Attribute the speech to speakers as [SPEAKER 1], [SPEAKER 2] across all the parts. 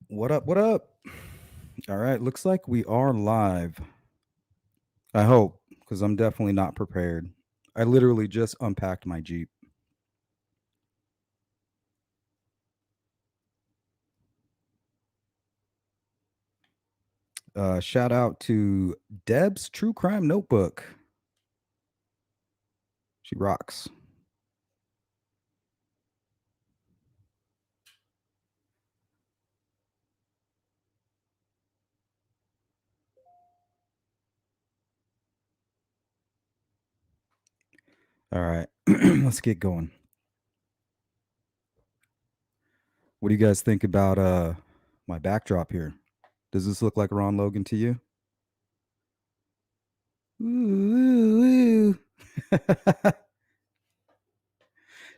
[SPEAKER 1] What up? What up? All right, looks like we are live. I hope, because I'm definitely not prepared. I literally just unpacked my Jeep. Shout out to Deb's True Crime Notebook. She rocks. All right, let's get going. What do you guys think about my backdrop here? Does this look like Ron Logan to you? Ooh,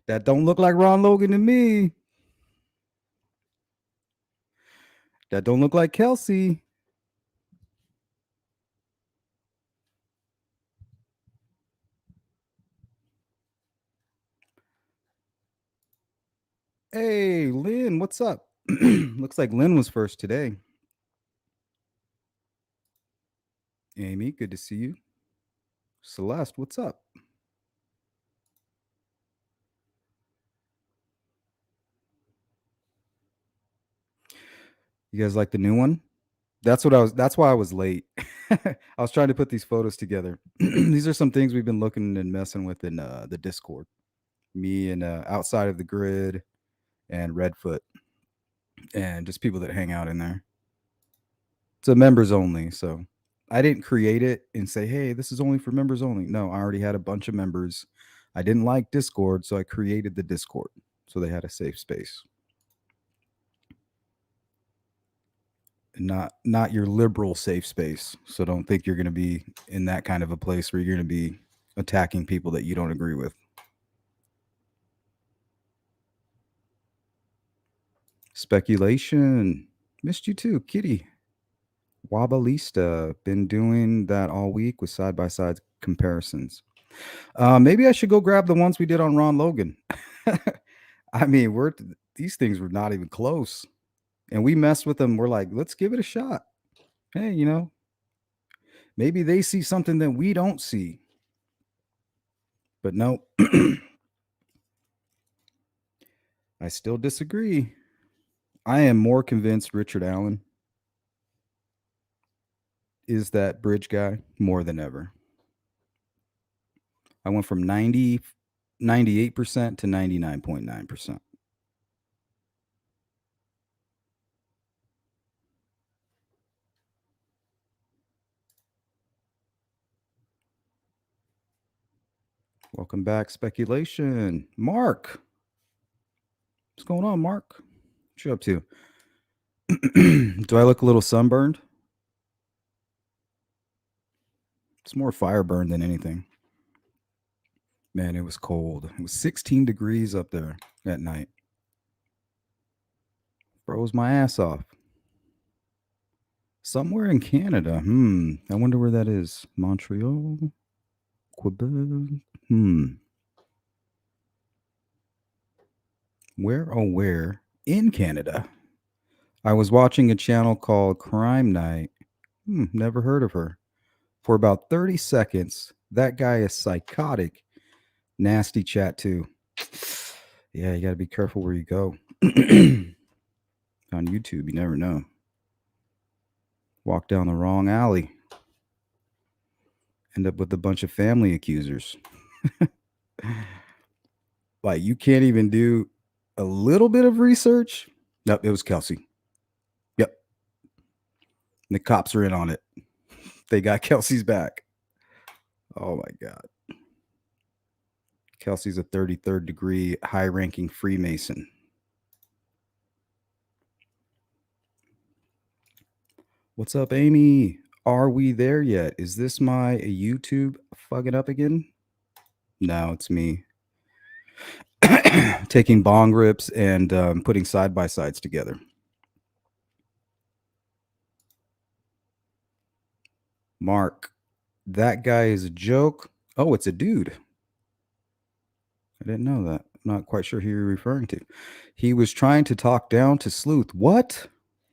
[SPEAKER 1] that don't look like Ron Logan to me. That don't look like Kelsey. Hey, Lynn, what's up? Looks like Lynn was first today. Amy, good to see you. Celeste, what's up? You guys like the new one? That's why I was late. I was trying to put these photos together. These are some things we've been looking and messing with in the Discord. Me and outside of the grid and Redfoot and just people that hang out in there. It's a members only, so I didn't create it and say, "Hey, this is only for members only." No, I already had a bunch of members. I didn't like Discord, so I created the Discord so they had a safe space. Not your liberal safe space. So don't think you're going to be in that kind of a place where you're going to be attacking people that you don't agree with. Speculation. Missed you too, Kitty. Wobbalista. Been doing that all week with side by side comparisons. Maybe I should go grab the ones we did on Ron Logan. I mean, these things were not even close. And we messed with them. We're like, let's give it a shot. Hey, maybe they see something that we don't see. But no, I still disagree. I am more convinced Richard Allen is that bridge guy more than ever. I went from 98% to 99.9%. Welcome back, speculation. Mark. What's going on, Mark? What you up to? Do I look a little sunburned? It's more fire burned than anything. Man, it was cold. It was 16 degrees up there at night. Froze my ass off. Somewhere in Canada. I wonder where that is. Montreal? Quebec? Where, oh, where? In Canada. I was watching a channel called Crime Night. Never heard of her. For about 30 seconds, that guy is psychotic. Nasty chat, too. Yeah, you got to be careful where you go. On YouTube, you never know. Walk down the wrong alley. End up with a bunch of family accusers. Like, you can't even do a little bit of research. Nope, it was Kelsey. Yep. The cops are in on it. They got Kelsey's back. Oh my God. Kelsey's a 33rd degree high ranking Freemason. What's up, Amy? Are we there yet? Is this my YouTube fucking up again? No, it's me. Taking bong rips and putting side by sides together. Mark, that guy is a joke. Oh, it's a dude. I didn't know that. I'm not quite sure who you're referring to. He was trying to talk down to Sleuth. What?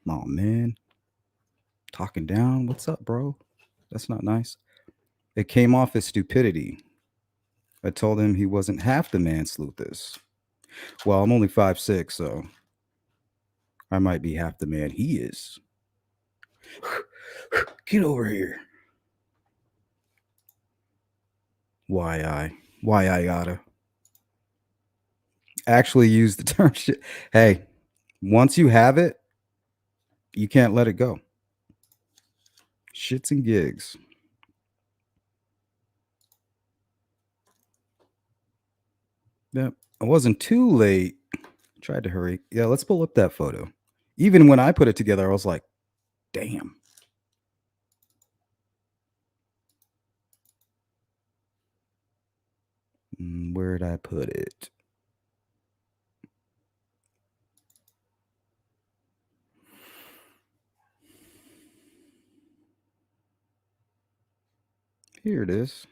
[SPEAKER 1] Oh man, talking down. What's up, bro? That's not nice. It came off as stupidity. I told him he wasn't half the man Sleuth is. Well, I'm only 5'6", so I might be half the man he is. Get over here. Why I? Why I gotta? Actually use the term shit. Hey, once you have it, you can't let it go. Shits and gigs. Yep. I wasn't too late. Tried to hurry. Yeah, let's pull up that photo. Even when I put it together, I was like, damn. Where'd I put it? Here it is.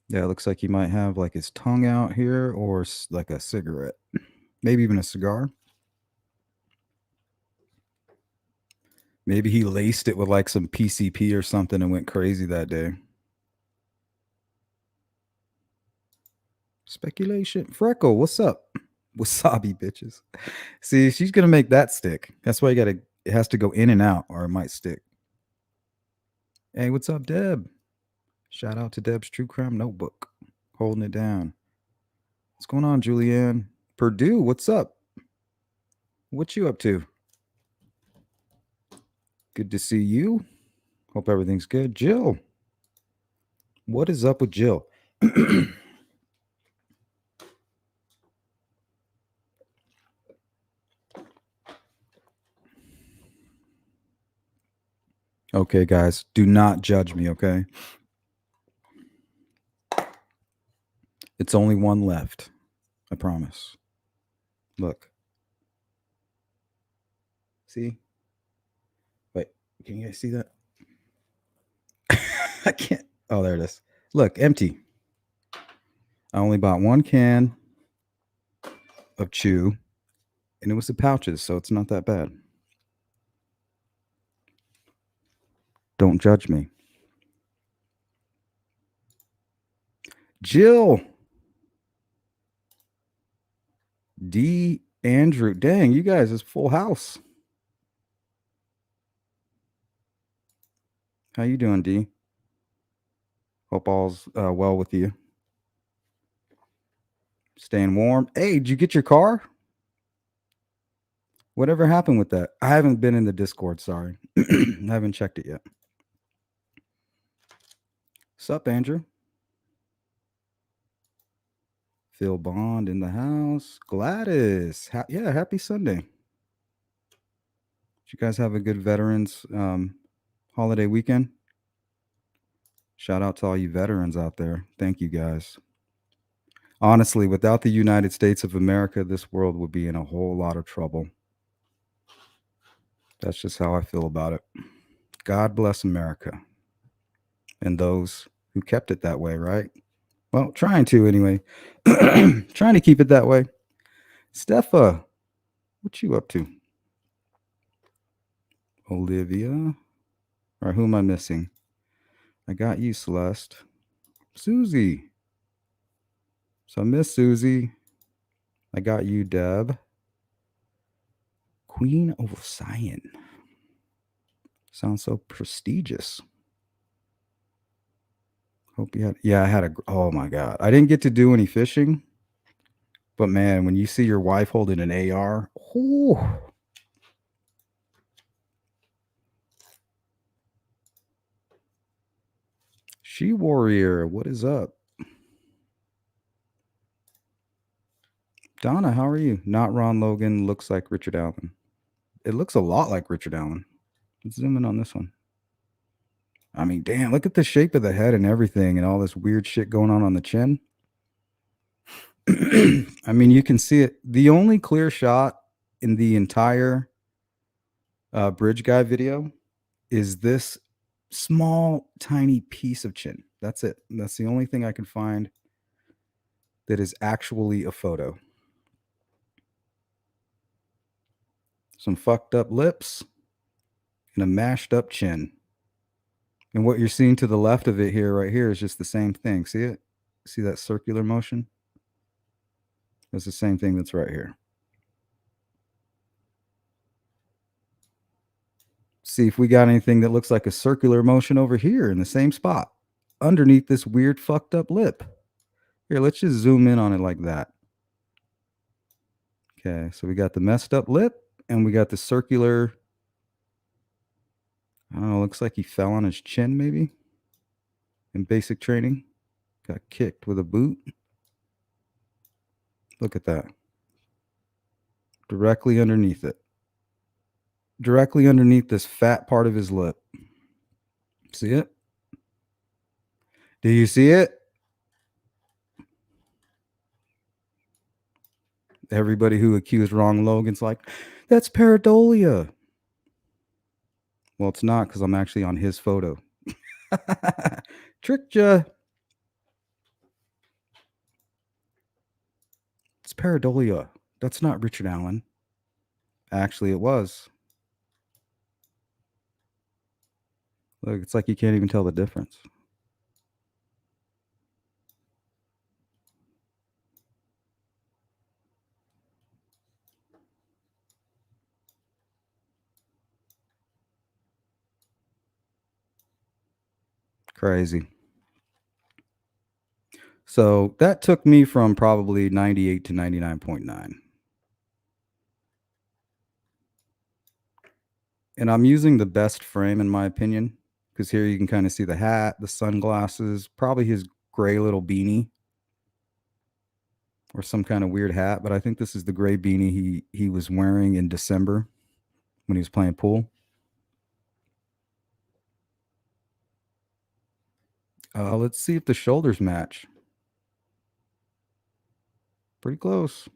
[SPEAKER 1] Yeah, it looks like he might have like his tongue out here or like a cigarette. Maybe even a cigar. Maybe he laced it with like some PCP or something and went crazy that day. Speculation. Freckle, what's up? Wasabi bitches. See, she's gonna make that stick. That's why it has to go in and out or it might stick. Hey, what's up, Deb? Shout out to Deb's True Crime Notebook. Holding it down. What's going on, Julianne? Purdue, what's up? What you up to? Good to see you. Hope everything's good. Jill, what is up with Jill? Okay, guys, do not judge me, okay? It's only one left. I promise. Look. See? Wait, can you guys see that? I can't. Oh, there it is. Look, empty. I only bought one can of chew, and it was the pouches, so it's not that bad. Don't judge me. Jill. D. Andrew. Dang, you guys is full house. How you doing, D? Hope all's well with you. Staying warm. Hey, did you get your car? Whatever happened with that? I haven't been in the Discord, sorry. I haven't checked it yet. Sup, Andrew? Phil Bond in the house. Gladys. Yeah, happy Sunday. Did you guys have a good Veterans holiday weekend? Shout out to all you veterans out there. Thank you, guys. Honestly, without the United States of America, this world would be in a whole lot of trouble. That's just how I feel about it. God bless America and those who kept it that way, right? Well, trying to anyway. Trying to keep it that way. Steffa, what you up to? Olivia. Or who am I missing? I got you, Celeste. Susie. So I miss Susie. I got you, Deb. Queen of Sion. Sounds so prestigious. Hope you had. Yeah, I had a. Oh my God. I didn't get to do any fishing. But man, when you see your wife holding an AR, whew. She Warrior, what is up? Donna, how are you? Not Ron Logan, looks like Richard Allen. It looks a lot like Richard Allen. Let's zoom in on this one. I mean, damn, look at the shape of the head and everything and all this weird shit going on the chin. I mean, you can see it. The only clear shot in the entire Bridge Guy video is this small, tiny piece of chin. That's it. That's the only thing I can find that is actually a photo. Some fucked up lips and a mashed up chin. And what you're seeing to the left of it here, right here, is just the same thing. See it? See that circular motion? It's the same thing that's right here. See if we got anything that looks like a circular motion over here in the same spot underneath this weird fucked up lip. Here, let's just zoom in on it like that. Okay, so we got the messed up lip and we got the circular, I don't know, looks like he fell on his chin maybe in basic training. Got kicked with a boot. Look at that. Directly underneath it. Directly underneath this fat part of his lip. See it? Do you see it? Everybody who accused Ron Logan's like, that's pareidolia. Well, it's not because I'm actually on his photo. Tricked ya. It's pareidolia. That's not Richard Allen. Actually, it was. Look, it's like you can't even tell the difference. Crazy. So that took me from probably 98 to 99.9. And I'm using the best frame in my opinion, because here you can kind of see the hat, the sunglasses, probably his gray little beanie or some kind of weird hat. But I think this is the gray beanie he was wearing in December when he was playing pool. Let's see if the shoulders match. Pretty close.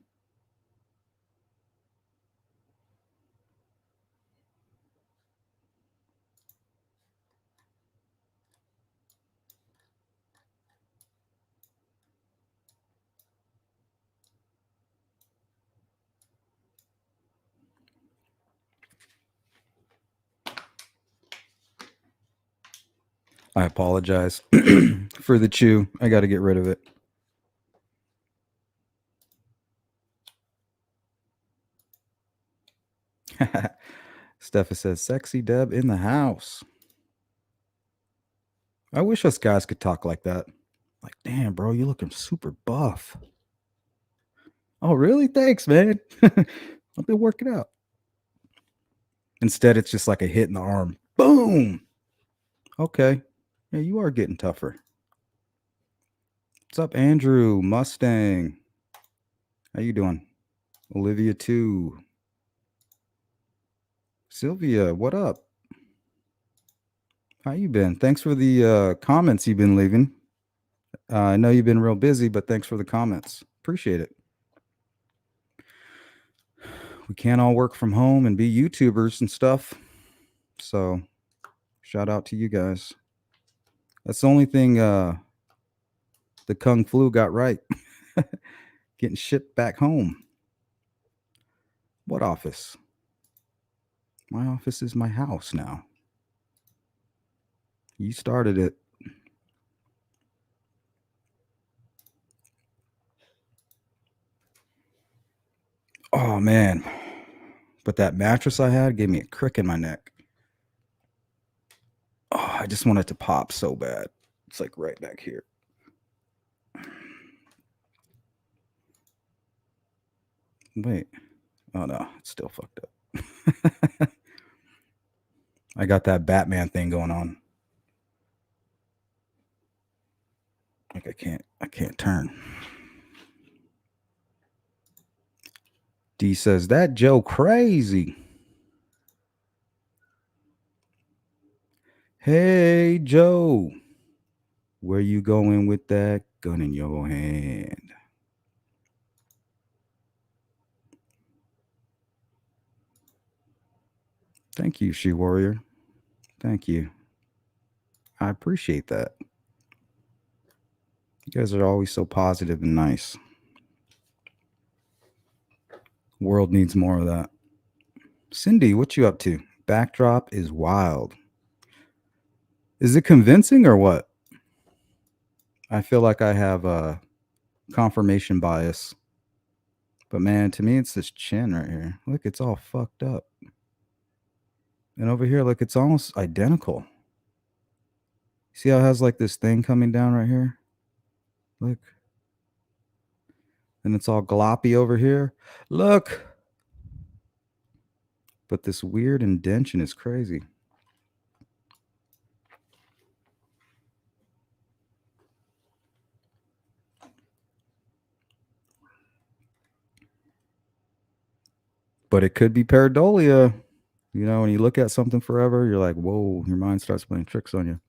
[SPEAKER 1] I apologize for the chew. I got to get rid of it. Steffa says, sexy Deb in the house. I wish us guys could talk like that. Like, damn, bro, you looking super buff. Oh, really? Thanks, man. I've been working out. Instead, it's just like a hit in the arm. Boom. Okay. Yeah, you are getting tougher. What's up, Andrew? Mustang. How you doing? Olivia, too. Sylvia, what up? How you been? Thanks for the comments you've been leaving. I know you've been real busy, but thanks for the comments. Appreciate it. We can't all work from home and be YouTubers and stuff. So shout out to you guys. That's the only thing the Kung Flu got right. Getting shipped back home. What office? My office is my house now. You started it. Oh, man. But that mattress I had gave me a crick in my neck. Oh, I just want it to pop so bad. It's like right back here. Wait. Oh, no. It's still fucked up. I got that Batman thing going on. Like I can't turn. D says that Joe crazy. Hey Joe, where you going with that gun in your hand? Thank you, She Warrior. Thank you. I appreciate that. You guys are always so positive and nice. World needs more of that. Cindy, what you up to? Backdrop is wild. Is it convincing or what? I feel like I have a confirmation bias. But man, to me, it's this chin right here. Look, it's all fucked up. And over here, look, it's almost identical. See how it has like this thing coming down right here? Look. And it's all gloppy over here. Look. But this weird indention is crazy. But it could be pareidolia. You know, when you look at something forever, you're like, whoa, your mind starts playing tricks on you.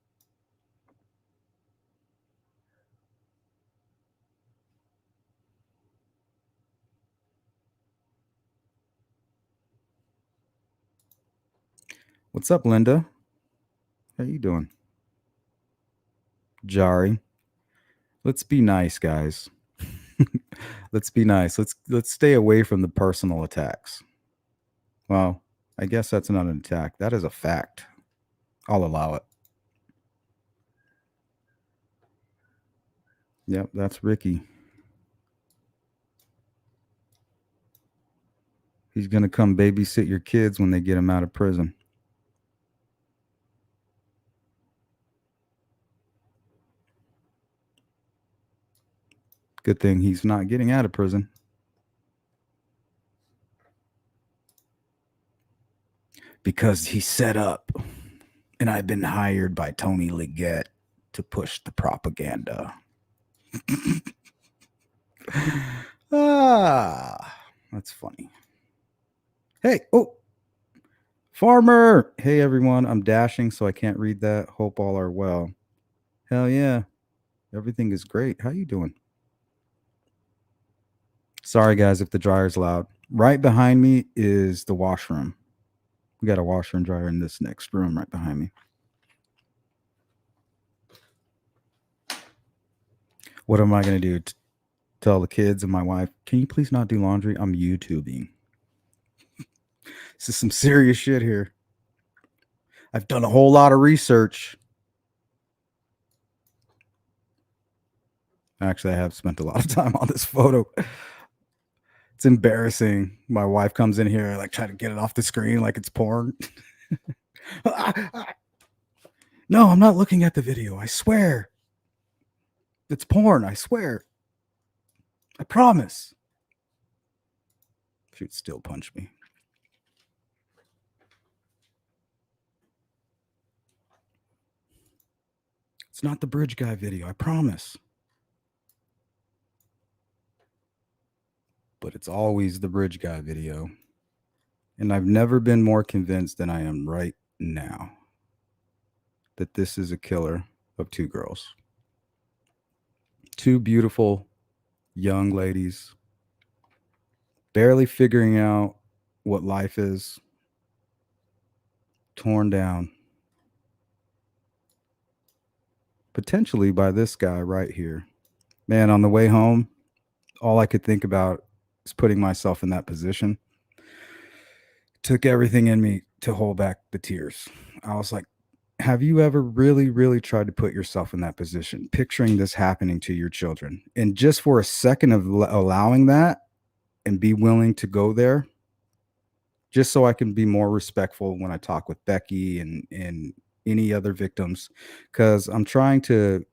[SPEAKER 1] What's up, Linda? How you doing? Jari. Let's be nice, guys. Let's be nice. Let's stay away from the personal attacks. Well, I guess that's not an attack. That is a fact. I'll allow it. Yep, that's Ricky. He's going to come babysit your kids when they get him out of prison. Good thing he's not getting out of prison. Because he's set up. And I've been hired by Tony Leggett to push the propaganda. That's funny. Hey, oh, Farmer. Hey, everyone. I'm dashing, so I can't read that. Hope all are well. Hell yeah. Everything is great. How you doing? Sorry, guys, if the dryer's loud. Right behind me is the washroom. We got a washer and dryer in this next room right behind me. What am I going to do? Tell the kids and my wife, can you please not do laundry? I'm YouTubing. This is some serious shit here. I've done a whole lot of research. Actually, I have spent a lot of time on this photo. It's embarrassing. My wife comes in here, like, try to get it off the screen like it's porn. No, I'm not looking at the video. I swear. It's porn. I swear. I promise. She'd still punch me. It's not the bridge guy video. I promise. But it's always the bridge guy video. And I've never been more convinced than I am right now that this is a killer of two girls. Two beautiful young ladies, barely figuring out what life is, torn down, potentially by this guy right here. Man, on the way home, all I could think about is putting myself in that position. Took everything in me to hold back the tears. I was like, have you ever really, really tried to put yourself in that position, picturing this happening to your children? And just for a second of allowing that and be willing to go there, just so I can be more respectful when I talk with Becky and any other victims. Because I'm trying to,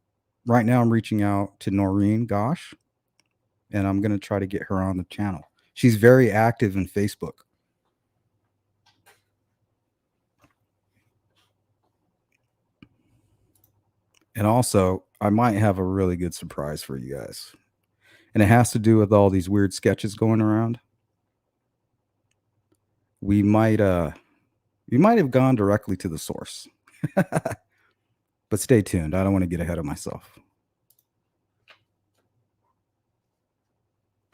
[SPEAKER 1] right now, I'm reaching out to Noreen Gosh, and I'm going to try to get her on the channel. She's very active in Facebook. And also, I might have a really good surprise for you guys. And it has to do with all these weird sketches going around. we might have gone directly to the source. But stay tuned. I don't want to get ahead of myself.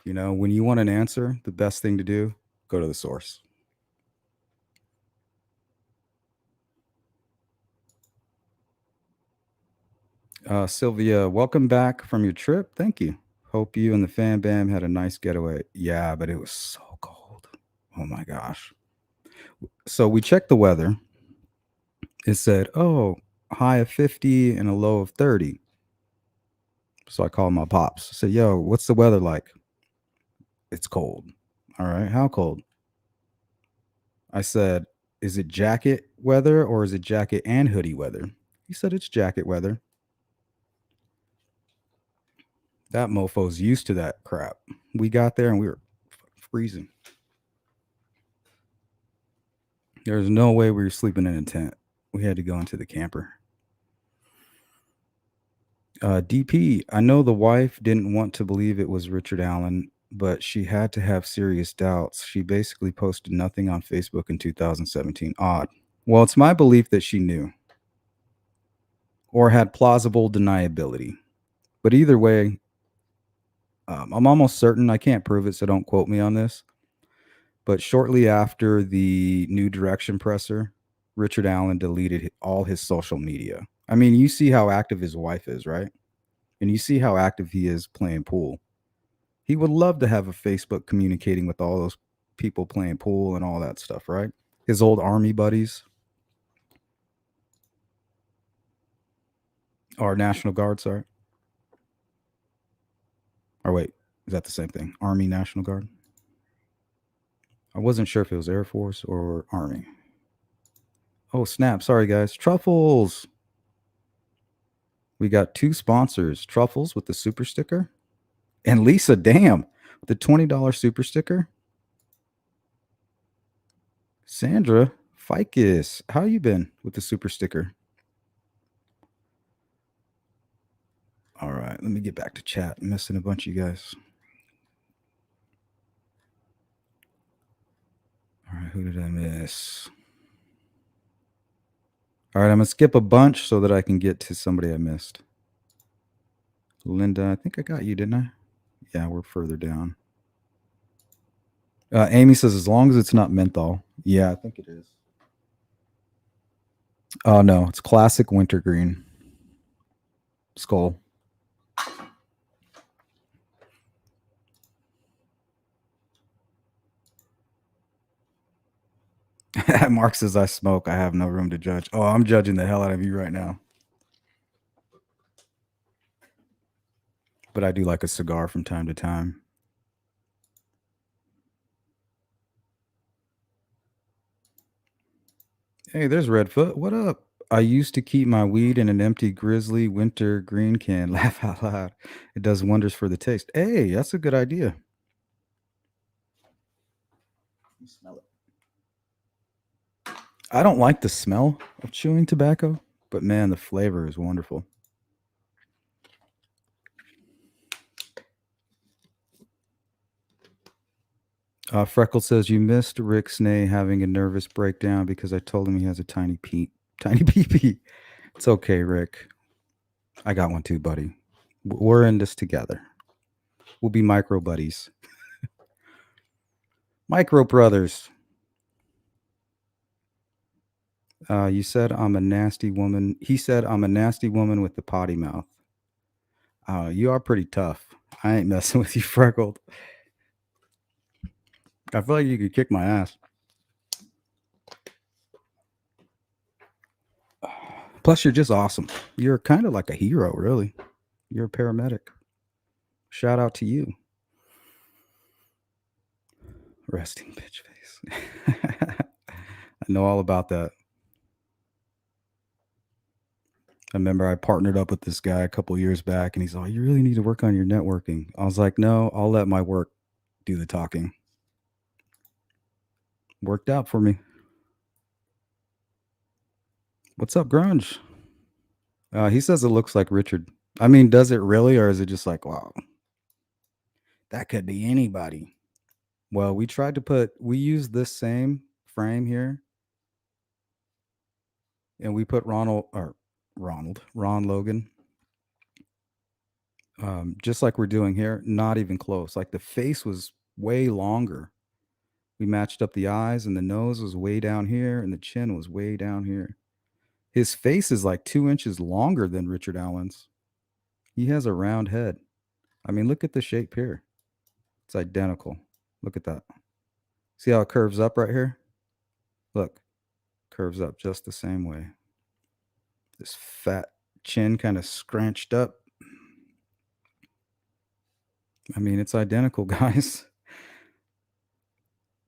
[SPEAKER 1] You know, when you want an answer, the best thing to do, go to the source. Sylvia, welcome back from your trip. Thank you. Hope you and the fan bam had a nice getaway. Yeah, but it was so cold. Oh my gosh. So we checked the weather. It said, oh, high of 50 and a low of 30. So I called my pops. I said, yo, what's the weather like? It's cold. All right. How cold? I said, is it jacket weather or is it jacket and hoodie weather? He said, it's jacket weather. That mofo's used to that crap. We got there and we were freezing. There's no way we were sleeping in a tent. We had to go into the camper. DP, I know the wife didn't want to believe it was Richard Allen, but she had to have serious doubts. She basically posted nothing on Facebook in 2017. Odd. Well, it's my belief that she knew or had plausible deniability. But either way, I'm almost certain, I can't prove it, so don't quote me on this. But shortly after the New Direction presser, Richard Allen deleted all his social media. I mean, you see how active his wife is, right? And you see how active he is playing pool. He would love to have a Facebook communicating with all those people playing pool and all that stuff, right? His old army buddies or National Guard, sorry. Or wait, is that the same thing? Army, National Guard? I wasn't sure if it was Air Force or Army. Oh, snap. Sorry, guys. Truffles. We got two sponsors Truffles with the super sticker and Lisa Damn with the $20 super sticker. Sandra Ficus, how you been with the super sticker? All right, let me get back to chat. I'm missing a bunch of you guys. All right, who did I miss? All right, I'm going to skip a bunch so that I can get to somebody I missed. Linda, I think I got you, didn't I? Yeah, we're further down. Amy says, as long as it's not menthol. Yeah, I think it is. Oh, no, it's classic wintergreen. Skull. Mark says, I smoke. I have no room to judge. Oh, I'm judging the hell out of you right now. But I do like a cigar from time to time. Hey, there's Redfoot. What up? I used to keep my weed in an empty grizzly winter green can. Laugh out loud. It does wonders for the taste. Hey, that's a good idea. You smell it. I don't like the smell of chewing tobacco, but man, the flavor is wonderful. Freckle says you missed Rick Snay having a nervous breakdown because I told him he has a tiny pee. It's okay, Rick. I got one too, buddy. We're in this together. We'll be micro buddies. Micro brothers. You said I'm a nasty woman. He said I'm a nasty woman with the potty mouth. You are pretty tough. I ain't messing with you, Freckled. I feel like you could kick my ass. Plus, you're just awesome. You're kind of like a hero, really. You're a paramedic. Shout out to you. Resting bitch face. I know all about that. I remember I partnered up with this guy a couple years back, and he's like, "You really need to work on your networking." I was like, "No, I'll let my work do the talking." Worked out for me. What's up, Grunge? He says it looks like Richard. I mean, does it really, or is it just like, wow, that could be anybody? Well, we used this same frame here and we put Ron Logan, just like we're doing here, not even close. Like the face was way longer. We matched up the eyes, and the nose was way down here, and the chin was way down here. His face is like 2 inches longer than Richard Allen's. He has a round head. I mean, look at the shape here. It's identical. Look at that. See how it curves up right here? Look, curves up just the same way. This fat chin kind of scrunched up. I mean, it's identical, guys.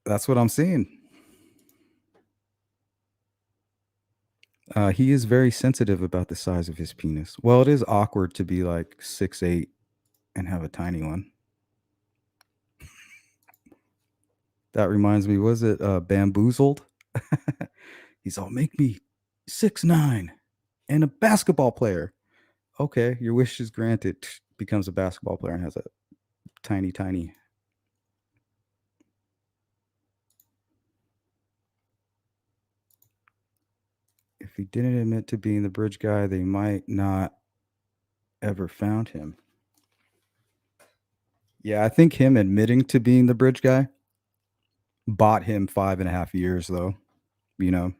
[SPEAKER 1] That's what I'm seeing. He is very sensitive about the size of his penis. Well, it is awkward to be like 6'8" and have a tiny one. That reminds me, was it Bamboozled? He's all, make me 6'9" and a basketball player. Okay, your wish is granted. Becomes a basketball player and has a tiny. If he didn't admit to being the bridge guy, they might not ever found him. Yeah, I think him admitting to being the bridge guy bought him 5.5 years, though. You know,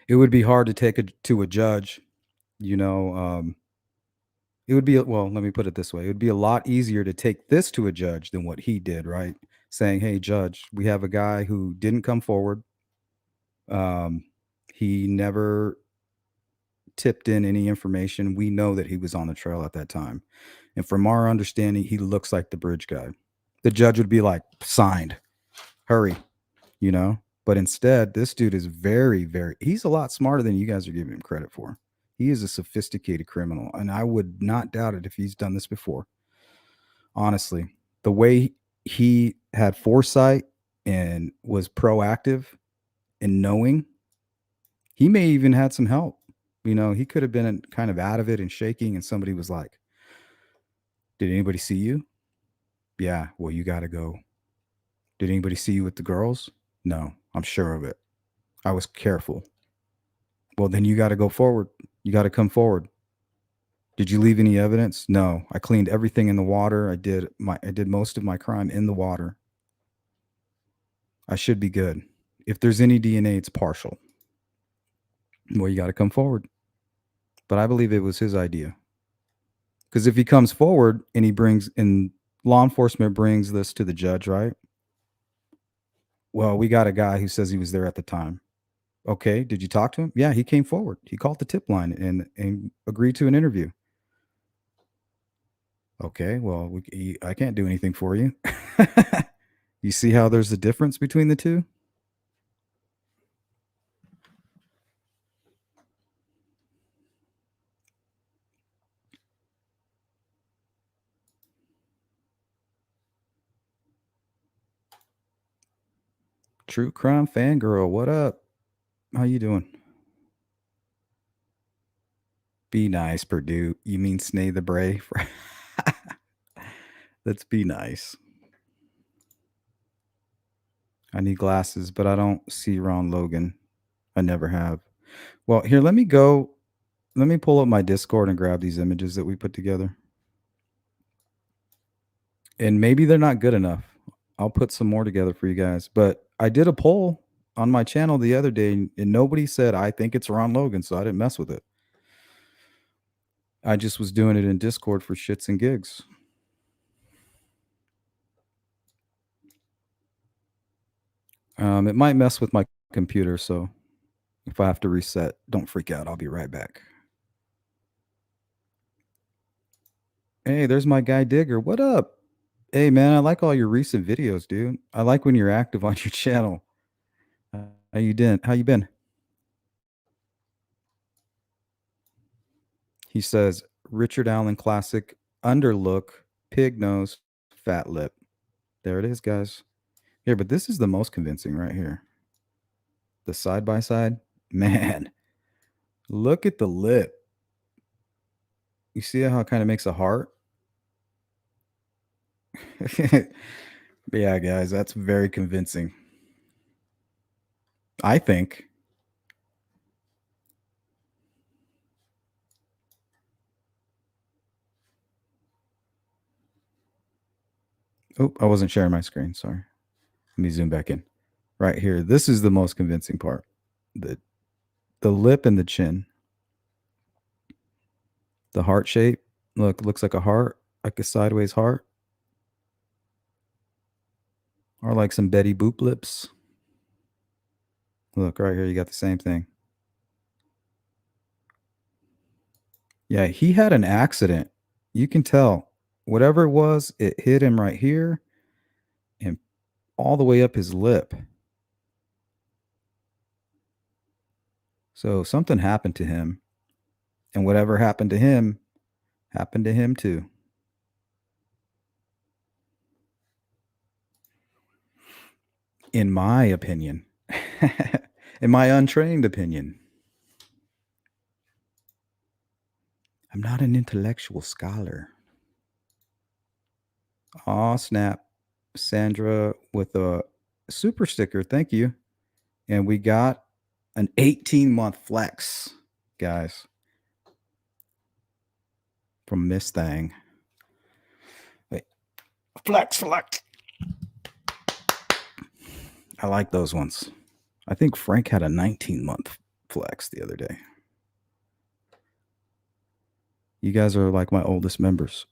[SPEAKER 1] it would be hard to take it to a judge. You know, it would be, well, let me put it this way. It would be a lot easier to take this to a judge than what he did, right? Saying, hey, judge, we have a guy who didn't come forward. He never tipped in any information. We know that he was on the trail at that time. And from our understanding, he looks like the bridge guy. The judge would be like, signed, hurry, you know? But instead, this dude is he's a lot smarter than you guys are giving him credit for. He is a sophisticated criminal, and I would not doubt it if he's done this before. Honestly, the way he had foresight and was proactive in knowing, he may even had some help. You know, he could have been kind of out of it and shaking, and somebody was like, did anybody see you? Yeah, well, you got to go. Did anybody see you with the girls? No, I'm sure of it. I was careful. Well, then you got to go forward. You got to come forward. Did you leave any evidence? No, I cleaned everything in the water. I did most of my crime in the water. I should be good. If there's any DNA, it's partial. Well, you got to come forward. But I believe it was his idea. Because if he comes forward and law enforcement brings this to the judge, right? Well, we got a guy who says he was there at the time. Okay, did you talk to him? Yeah, he came forward. He called the tip line and agreed to an interview. Okay, well, I can't do anything for you. You see how there's a difference between the two? True crime fangirl, what up? How you doing? Be nice, Purdue. You mean Snay the Brave? Let's be nice. I need glasses, but I don't see Ron Logan. I never have. Well, here, let me pull up my Discord and grab these images that we put together. And maybe they're not good enough. I'll put some more together for you guys. But I did a poll on my channel the other day, and nobody said, I think it's Ron Logan, so I didn't mess with it. I just was doing it in Discord for shits and gigs. It might mess with my computer, so if I have to reset, don't freak out. I'll be right back. Hey, there's my guy Digger. What up? Hey, man, I like all your recent videos, dude. I like when you're active on your channel. How you doing? How you been? He says, Richard Allen classic, underlook, pig nose, fat lip. There it is, guys. Here, but this is the most convincing right here. The side by side. Man, look at the lip. You see how it kind of makes a heart? Yeah, guys, that's very convincing. I think. Oh, I wasn't sharing my screen. Sorry. Let me zoom back in. Right here. This is the most convincing part. The the lip and the chin. The heart shape. Look, looks like a heart, like a sideways heart. Or like some Betty Boop lips. Look, right here, you got the same thing. Yeah, he had an accident. You can tell. Whatever it was, it hit him right here and all the way up his lip. So something happened to him. And whatever happened to him too. In my opinion. In my untrained opinion. I'm not an intellectual scholar. Aw, snap. Sandra with a super sticker. Thank you. And we got an 18-month flex, guys, from Miss Thang. Wait. Flex. I like those ones. I think Frank had a 19-month flex the other day. You guys are like my oldest members.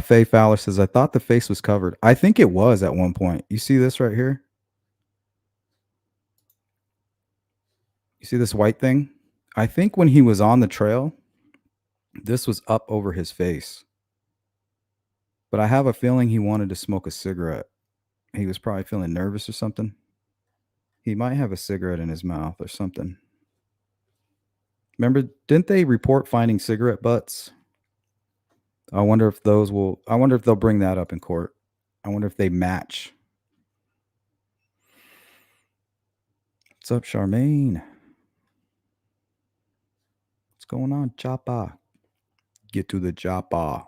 [SPEAKER 1] Faye Fowler says, I thought the face was covered. I think it was at one point. You see this right here? You see this white thing? I think when he was on the trail, this was up over his face. But I have a feeling he wanted to smoke a cigarette. He was probably feeling nervous or something. He might have a cigarette in his mouth or something. Remember, didn't they report finding cigarette butts? I wonder if they'll bring that up in court. I wonder if they match. What's up, Charmaine? What's going on, Choppa? Get to the Choppa.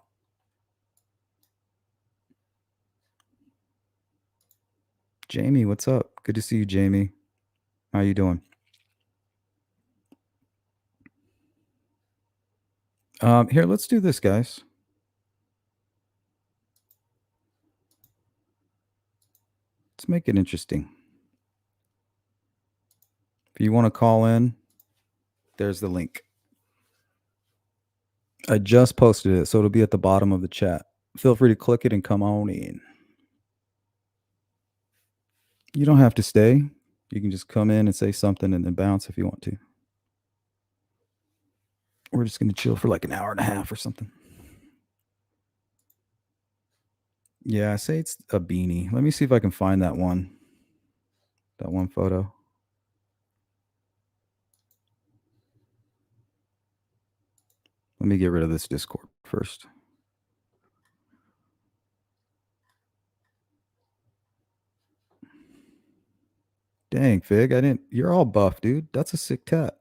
[SPEAKER 1] Jamie, what's up? Good to see you, Jamie. How you doing? Here, let's do this, guys. Let's make it interesting. If you want to call in, there's the link. I just posted it, so it'll be at the bottom of the chat. Feel free to click it and come on in. You don't have to stay. You can just come in and say something and then bounce if you want to. We're just going to chill for like an hour and a half or something. Yeah, I say it's a beanie. Let me see if I can find that one photo. Let me get rid of this Discord first. Dang, Fig, you're all buff, dude. That's a sick tat.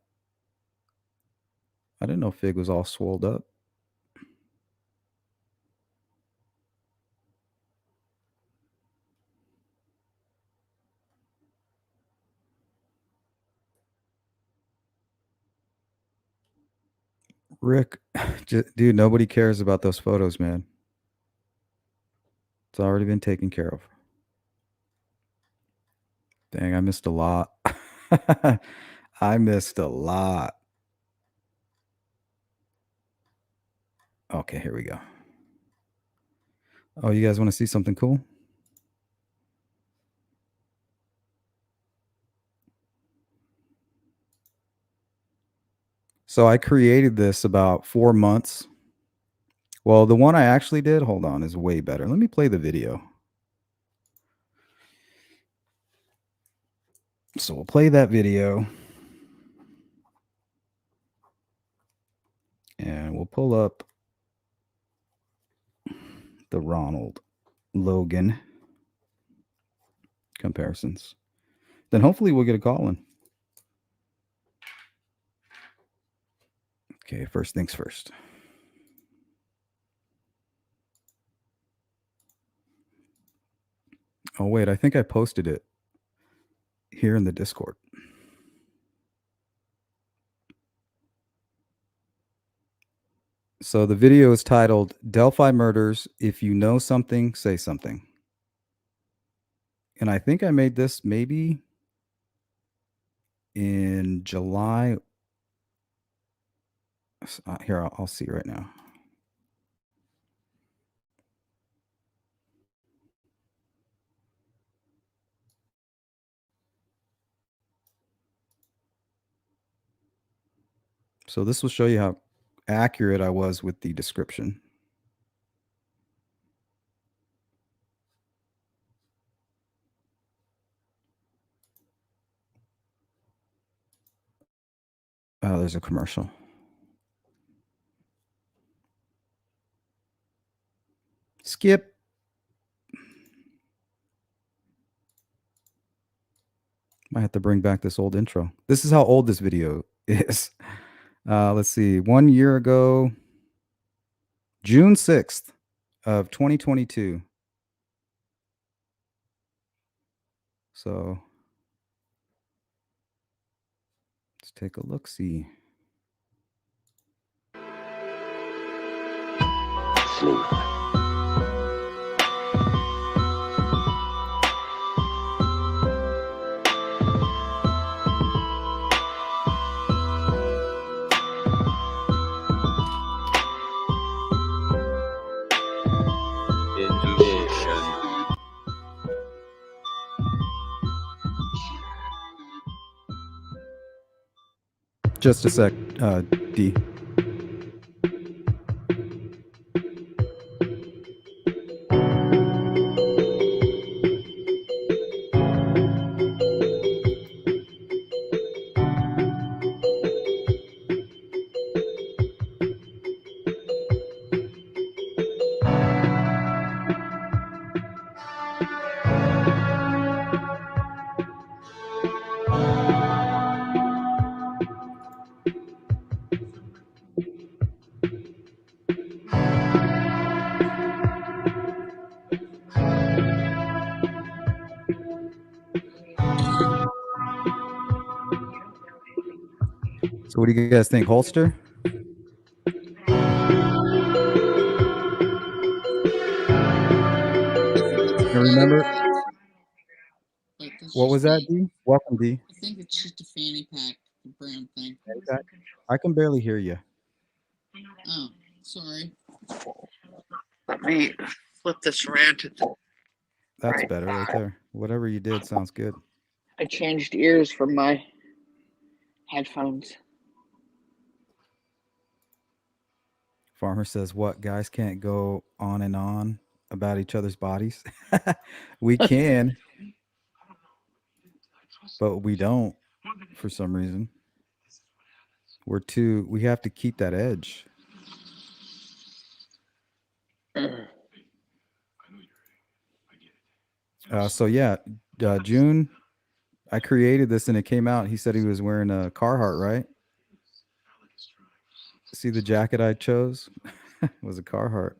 [SPEAKER 1] I didn't know Fig was all swolled up. Rick, dude, nobody cares about those photos, man. It's already been taken care of. Dang, I missed a lot. I missed a lot. Okay, here we go. Oh, you guys want to see something cool? So I created this about 4 months. Well, the one I actually did, hold on, is way better. Let me play the video. So we'll play that video. And we'll pull up the Ronald Logan comparisons. Then hopefully we'll get a call in. Okay, first things first. Oh, wait, I think I posted it here in the Discord. So the video is titled Delphi Murders. If you know something, say something. And I think I made this maybe in July. Here, I'll see right now. So this will show you how accurate I was with the description. Oh, there's a commercial. Skip. Might have to bring back this old intro. This is how old this video is. Let's see. 1 year ago, June 6th of 2022. So let's take a look-see.
[SPEAKER 2] Sleuth.
[SPEAKER 1] Just a sec, D. So what do you guys think? Holster? I remember. What was that, D? Welcome, D.
[SPEAKER 3] I think it's just a fanny pack, the brown thing.
[SPEAKER 1] I can barely hear you.
[SPEAKER 3] Oh, sorry.
[SPEAKER 2] Let me flip this around to the
[SPEAKER 1] That's
[SPEAKER 2] right
[SPEAKER 1] better right there. Whatever you did sounds good.
[SPEAKER 2] I changed ears for my headphones.
[SPEAKER 1] Farmer says, what? Guys can't go on and on about each other's bodies? We can, but we don't for some reason. We have to keep that edge. So yeah, June, I created this and it came out. He said he was wearing a Carhartt, right? See the jacket I chose? It was a Carhartt.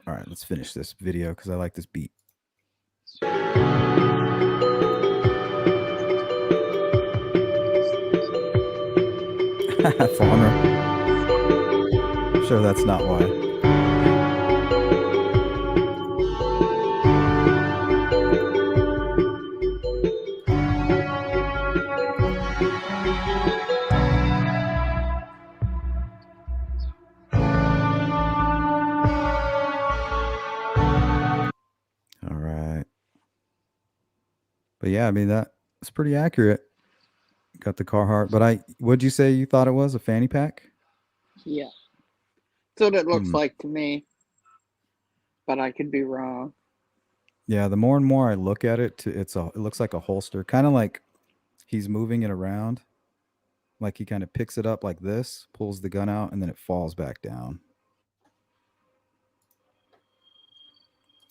[SPEAKER 1] All right, let's finish this video because I like this beat. Farmer. I'm sure that's not why. All right. But yeah, I mean, that's pretty accurate. Got the Carhartt. But what'd you say you thought it was? A fanny pack?
[SPEAKER 2] Yeah. That's what it looks like to me. But I could be wrong.
[SPEAKER 1] Yeah, the more and more I look at it, it looks like a holster. Kind of like he's moving it around. Like he kind of picks it up like this, pulls the gun out, and then it falls back down.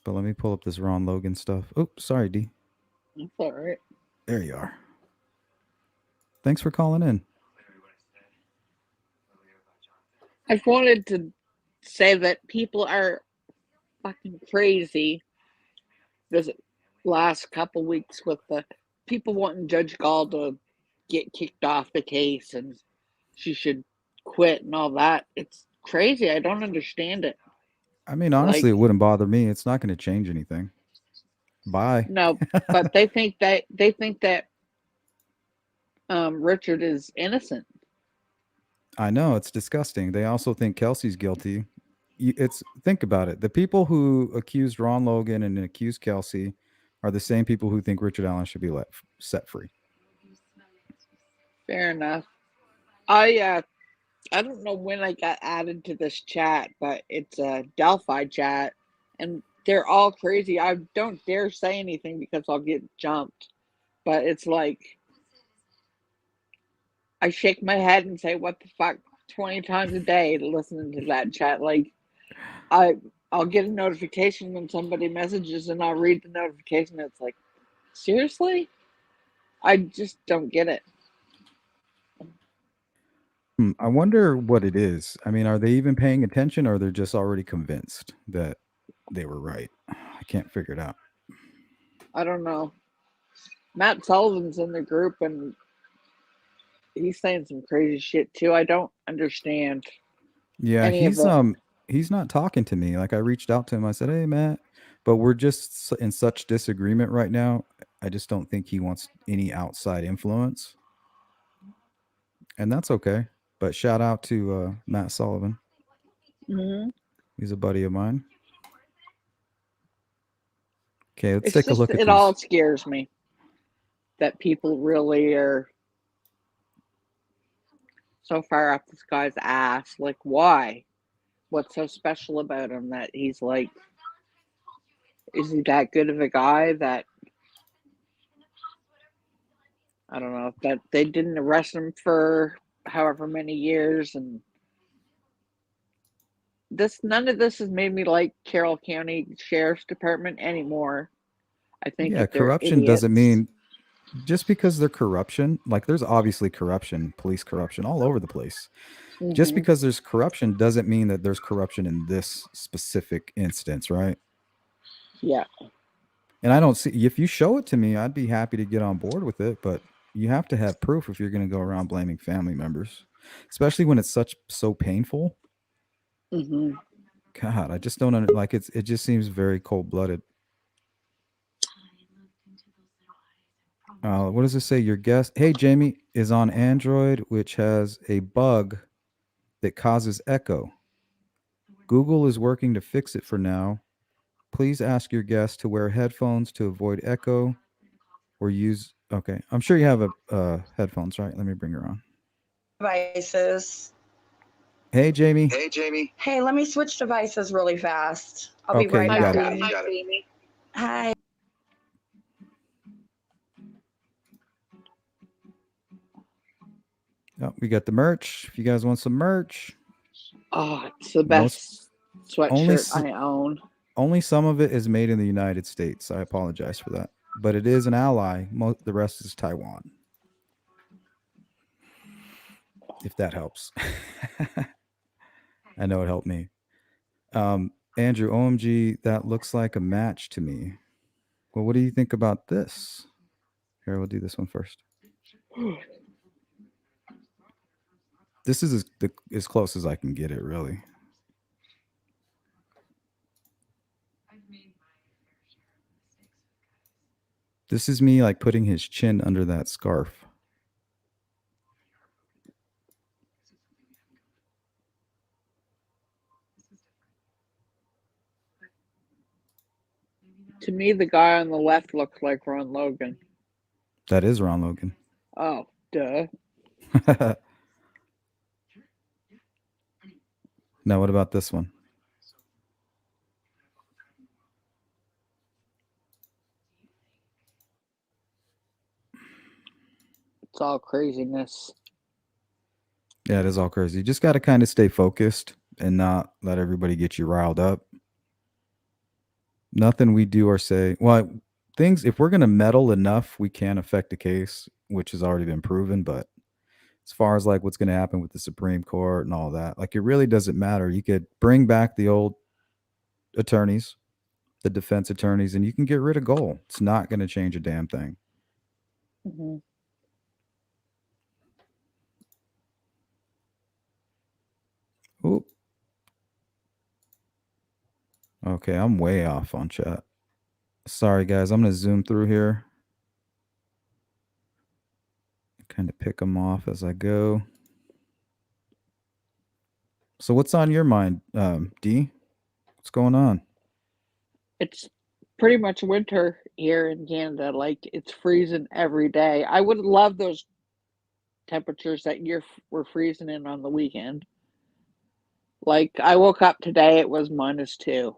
[SPEAKER 1] But let me pull up this Ron Logan stuff. Oh, sorry, D.
[SPEAKER 2] That's all right.
[SPEAKER 1] There you are. Thanks for calling in.
[SPEAKER 2] I wanted to say that people are fucking crazy this last couple weeks with the people wanting Judge Gall to get kicked off the case and she should quit and all that. It's crazy. I don't understand it.
[SPEAKER 1] I mean, honestly,
[SPEAKER 2] Like,
[SPEAKER 1] it wouldn't bother me. It's not going to change anything. Bye.
[SPEAKER 2] no, but they think that Richard is innocent.
[SPEAKER 1] I know it's disgusting. They also think Kelsey's guilty. It's think about it. The people who accused Ron Logan and accused Kelsey are the same people who think Richard Allen should be set free.
[SPEAKER 2] Fair enough. I don't know when I got added to this chat, but it's a Delphi chat, and they're all crazy. I don't dare say anything because I'll get jumped. But it's like I shake my head and say, "What the fuck?" 20 times a day listening to that chat. Like I'll get a notification when somebody messages, and I'll read the notification. It's like, seriously, I just don't get it.
[SPEAKER 1] I wonder what it is. I mean, are they even paying attention, or they're just already convinced that they were right? I can't figure it out.
[SPEAKER 2] I don't know. Matt Sullivan's in the group, and he's saying some crazy shit too. I don't understand.
[SPEAKER 1] Yeah, he's not talking to me. Like I reached out to him. I said, "Hey, Matt," but we're just in such disagreement right now. I just don't think he wants any outside influence, and that's okay. But shout out to Matt Sullivan.
[SPEAKER 2] Mm-hmm.
[SPEAKER 1] He's a buddy of mine. Okay, let's
[SPEAKER 2] It's
[SPEAKER 1] take a
[SPEAKER 2] just,
[SPEAKER 1] look at
[SPEAKER 2] it
[SPEAKER 1] these.
[SPEAKER 2] all scares me that people really are so far up this guy's ass. Like, why? What's so special about him that he's like, is he that good of a guy that, I don't know, that they didn't arrest him for however many years? And none of this has made me like Carroll County Sheriff's Department anymore. I think
[SPEAKER 1] Yeah,
[SPEAKER 2] they're
[SPEAKER 1] corruption
[SPEAKER 2] idiots.
[SPEAKER 1] doesn't mean just because they're corruption. Like there's obviously corruption, police corruption all over the place. Just
[SPEAKER 2] Mhm.
[SPEAKER 1] because there's corruption doesn't mean that there's corruption in this specific instance, right?
[SPEAKER 2] Yeah.
[SPEAKER 1] And I don't see if you show it to me, I'd be happy to get on board with it, but you have to have proof if you're going to go around blaming family members, especially when it's so painful.
[SPEAKER 2] Hmm.
[SPEAKER 1] God, I just don't like it just seems very cold-blooded. What does it say? Your guest, hey Jamie, is on Android, which has a bug that causes echo. Google is working to fix it for now. Please ask your guest to wear headphones to avoid echo or use. Okay, I'm sure you have a headphones, right? Let me bring her on.
[SPEAKER 4] Devices.
[SPEAKER 1] Hey Jamie.
[SPEAKER 4] Hey, let me switch devices really fast. I'll be
[SPEAKER 1] Okay,
[SPEAKER 4] right
[SPEAKER 1] you
[SPEAKER 4] back.
[SPEAKER 1] got it.
[SPEAKER 4] Hi.
[SPEAKER 1] Oh, we got the merch. If you guys want some merch,
[SPEAKER 2] Oh, it's the
[SPEAKER 1] Most-
[SPEAKER 2] best sweatshirt I own.
[SPEAKER 1] only some of it is made in the United States. I apologize for that, but it is an ally. The rest is Taiwan. If that helps. I know it helped me. Andrew, OMG, that looks like a match to me. Well, what do you think about this? Here, we'll do this one first. This is as close as I can get it, really. This is me like putting his chin under that scarf.
[SPEAKER 2] To me, the guy on the left looks like Ron Logan.
[SPEAKER 1] That is Ron Logan.
[SPEAKER 2] Oh, duh.
[SPEAKER 1] Now, what about this one?
[SPEAKER 2] It's all craziness.
[SPEAKER 1] Yeah, it is all crazy. You just got to kind of stay focused and not let everybody get you riled up. Nothing we do or say. Well, things, if we're going to meddle enough, we can affect the case, which has already been proven, but as far as like what's going to happen with the Supreme Court and all that. Like, it really doesn't matter. You could bring back the old attorneys, the defense attorneys, and you can get rid of gold. It's not going to change a damn thing.
[SPEAKER 2] Mm-hmm.
[SPEAKER 1] Oop. Okay, I'm way off on chat. Sorry, guys. I'm going to zoom through here. Kind of pick them off as I go. So what's on your mind, D? What's going on?
[SPEAKER 2] It's pretty much winter here in Canada. Like, it's freezing every day. I would love those temperatures that were freezing in on the weekend. Like, I woke up today, it was -2.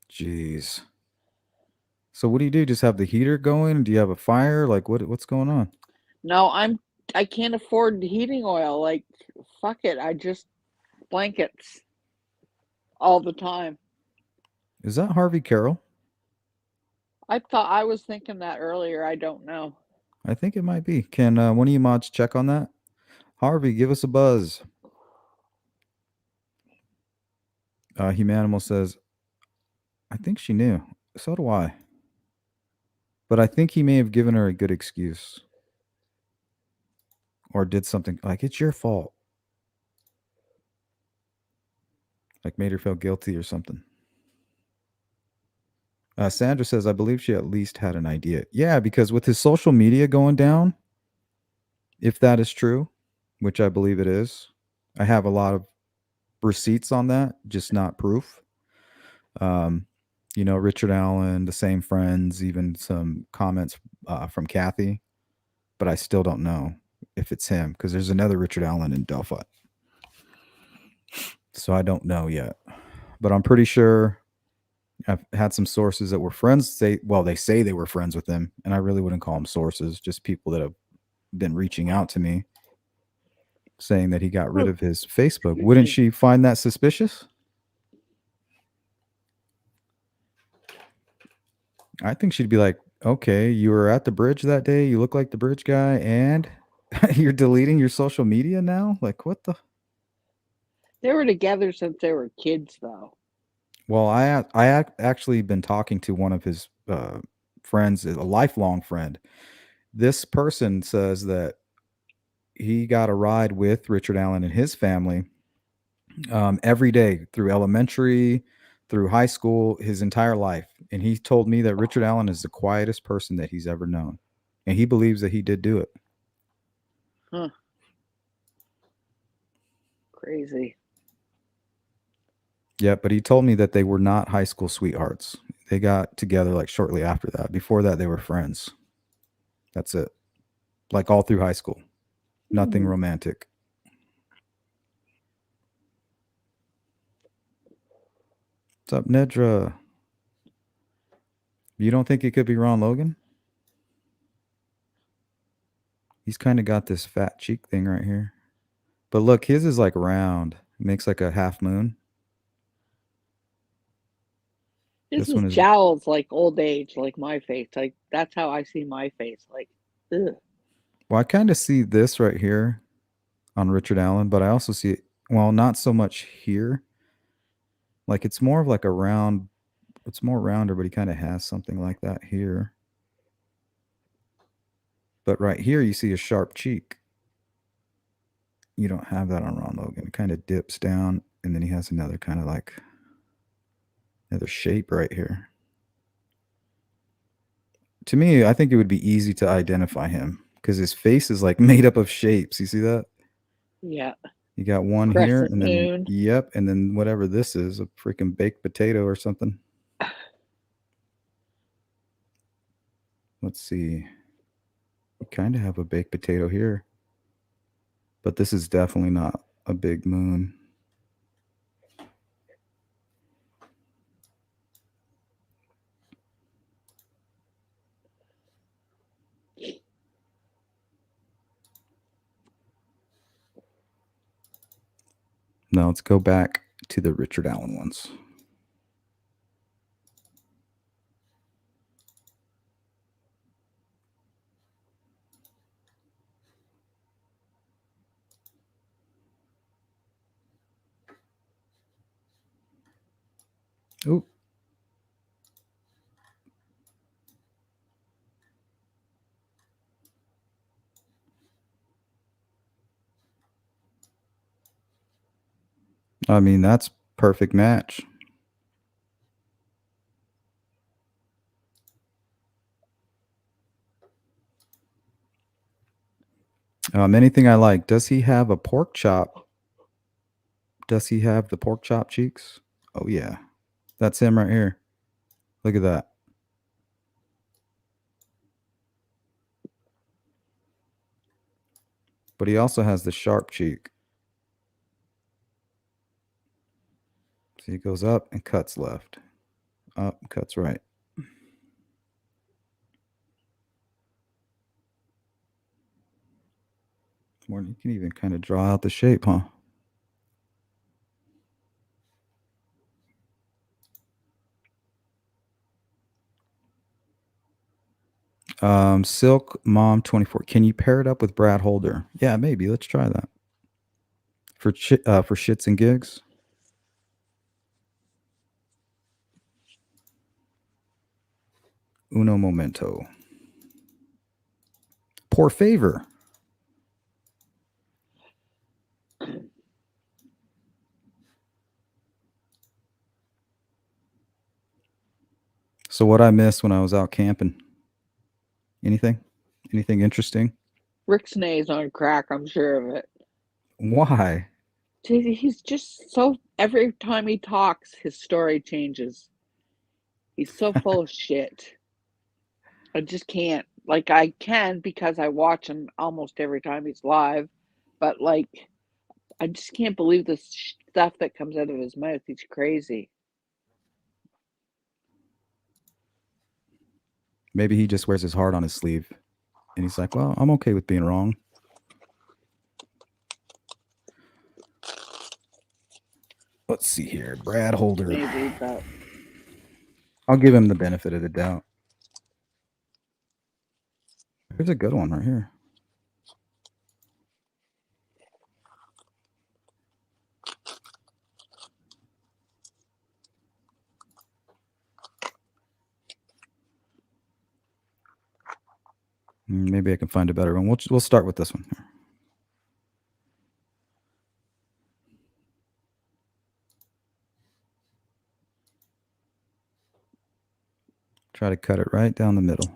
[SPEAKER 1] Jeez. So what do you do? Just have the heater going? Do you have a fire? Like, what's going on?
[SPEAKER 2] No, I can't afford heating oil. Like, fuck it. I just blankets all the time.
[SPEAKER 1] Is that Harvey Carroll?
[SPEAKER 2] I was thinking that earlier. I don't know.
[SPEAKER 1] I think it might be. Can one of you mods check on that? Harvey, give us a buzz. Humanimal says, I think she knew. So do I. But I think he may have given her a good excuse. Or did something like, it's your fault. Like, made her feel guilty or something. Sandra says, I believe she at least had an idea. Yeah, because with his social media going down, if that is true, which I believe it is, I have a lot of receipts on that, just not proof. Richard Allen, the same friends, even some comments from Kathy, but I still don't know if it's him because there's another Richard Allen in Delphi. So I don't know yet, but I'm pretty sure I've had some sources that were friends they say they were friends with him, and I really wouldn't call them sources, just people that have been reaching out to me saying that he got rid of his Facebook. Wouldn't she find that suspicious? I think she'd be like, okay, you were at the bridge that day. You look like the bridge guy, and you're deleting your social media now? Like, what the?
[SPEAKER 2] They were together since they were kids, though.
[SPEAKER 1] Well, actually been talking to one of his friends, a lifelong friend. This person says that he got a ride with Richard Allen and his family every day through elementary, through high school, his entire life. And he told me that Richard Allen is the quietest person that he's ever known. And he believes that he did do it.
[SPEAKER 2] Huh. Crazy.
[SPEAKER 1] Yeah, but he told me that they were not high school sweethearts. They got together like shortly after that. Before that, they were friends. That's it. Like all through high school. Nothing romantic. What's up, Nedra? You don't think it could be Ron Logan? He's kind of got this fat cheek thing right here. But look, his is like round. It makes like a half moon.
[SPEAKER 2] This
[SPEAKER 1] one is
[SPEAKER 2] jowls like old age, like my face. Like, that's how I see my face. Like, ugh.
[SPEAKER 1] Well, I kind of see this right here on Richard Allen, but I also see it, well, not so much here. Like, it's more of like a round, it's more rounder, but he kind of has something like that here. But right here, you see a sharp cheek. You don't have that on Ron Logan. It kind of dips down, and then he has another kind of like another shape right here. To me, I think it would be easy to identify him because his face is like made up of shapes. You see that?
[SPEAKER 2] Yeah.
[SPEAKER 1] You got one here,
[SPEAKER 2] Crescent
[SPEAKER 1] and then
[SPEAKER 2] moon.
[SPEAKER 1] yep, and then whatever this is, a freaking baked potato or something. Let's see. You kind of have a baked potato here, but this is definitely not a big moon. Now let's go back to the Richard Allen ones. Ooh. I mean, that's perfect match. Anything I like. Does he have a pork chop? Does he have the pork chop cheeks? Oh, yeah. That's him right here. Look at that. But he also has the sharp cheek. So he goes up and cuts left. Up, cuts right. More, you can even kind of draw out the shape, huh? Silk Mom 24. Can you pair it up with Brad Holder? Yeah, maybe. Let's try that. For shits and gigs. Uno momento. Por favor. So what I missed when I was out camping? Anything? Anything interesting?
[SPEAKER 2] Rick Snay's on crack, I'm sure of it.
[SPEAKER 1] Why?
[SPEAKER 2] He's just so, every time he talks, his story changes. He's so full of shit. I just can't. Like, I can because I watch him almost every time he's live, but like, I just can't believe the stuff that comes out of his mouth. He's crazy.
[SPEAKER 1] Maybe he just wears his heart on his sleeve. And he's like, well, I'm okay with being wrong. Let's see here. Brad Holder.
[SPEAKER 2] Maybe, but
[SPEAKER 1] I'll give him the benefit of the doubt. Here's a good one right here. Maybe I can find a better one. We'll start with this one here. Try to cut it right down the middle.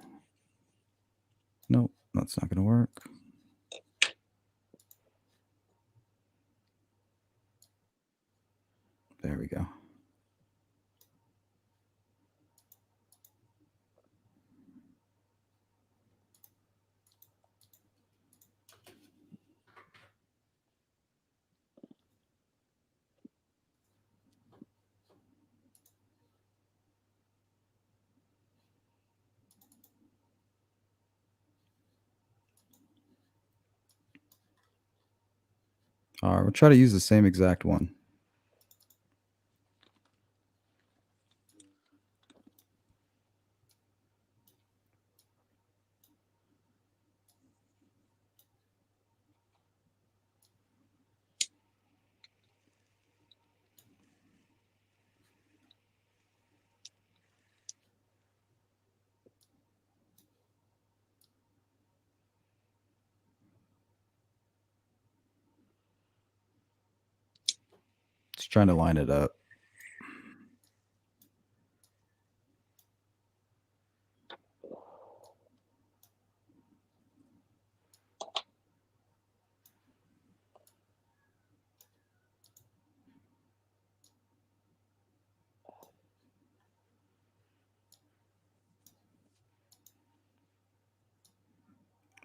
[SPEAKER 1] Nope, that's not going to work. There we go. All right, we'll try to use the same exact one. Just trying to line it up.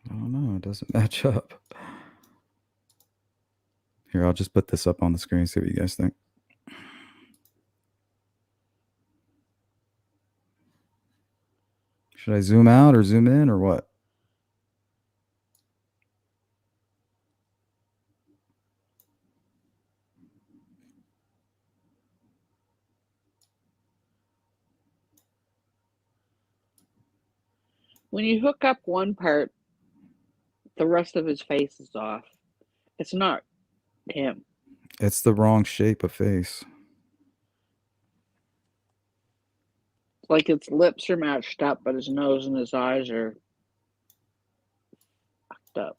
[SPEAKER 1] I don't know. It doesn't match up. Here, I'll just put this up on the screen, see what you guys think. Should I zoom out or zoom in or what?
[SPEAKER 2] when you hook up one part, the rest of his face is off. It's not him.
[SPEAKER 1] It's the wrong shape of face.
[SPEAKER 2] Like his lips are matched up, but his nose and his eyes are fucked up.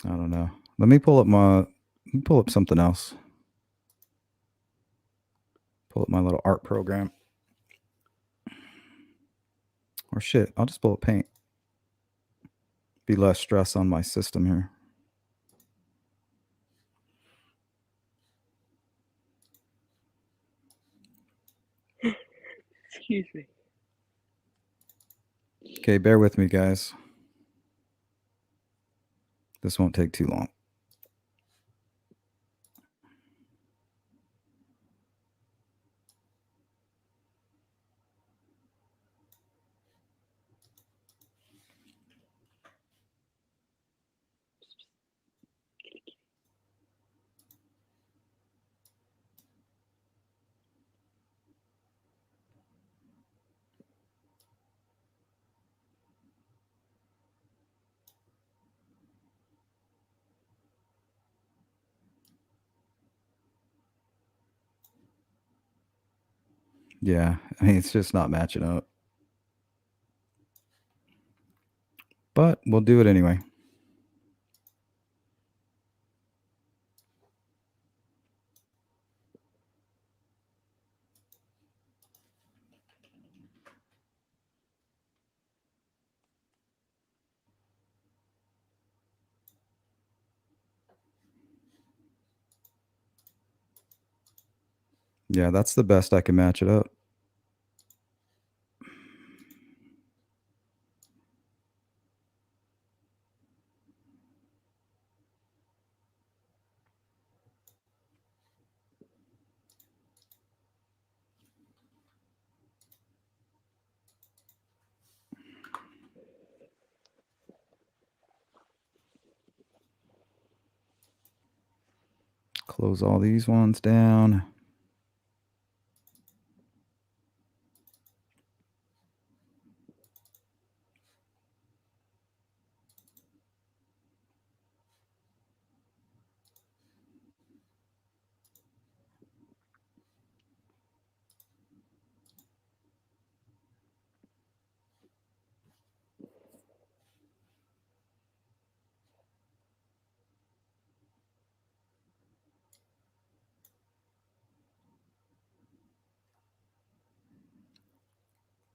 [SPEAKER 1] I don't know. Let me pull up something else. Pull up my little art program. Or shit, I'll just pull up Paint. Be less stress on my system here.
[SPEAKER 2] Excuse me.
[SPEAKER 1] Okay, bear with me, guys. This won't take too long. Yeah, I mean, it's just not matching up. But we'll do it anyway. Yeah, that's the best I can match it up. Close all these ones down.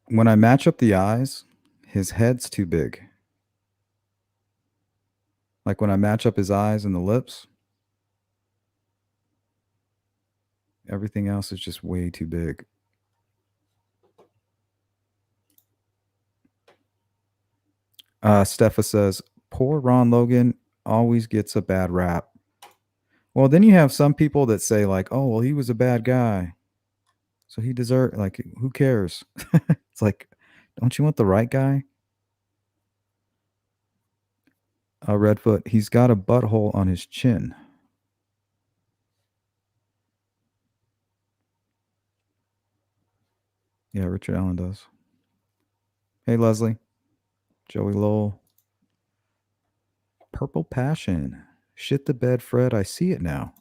[SPEAKER 1] When I match up the eyes, his head's too big. Like when I match up his eyes and the lips, everything else is just way too big. Steffa says, poor Ron Logan always gets a bad rap. Well, then you have some people that say, like, oh, well, he was a bad guy. So he deserved, like, who cares? It's like, don't you want the right guy? Redfoot, he's got a butthole on his chin. Yeah, Richard Allen does. Hey, Leslie. Joey Lowell. Purple Passion. Shit the bed, Fred. I see it now.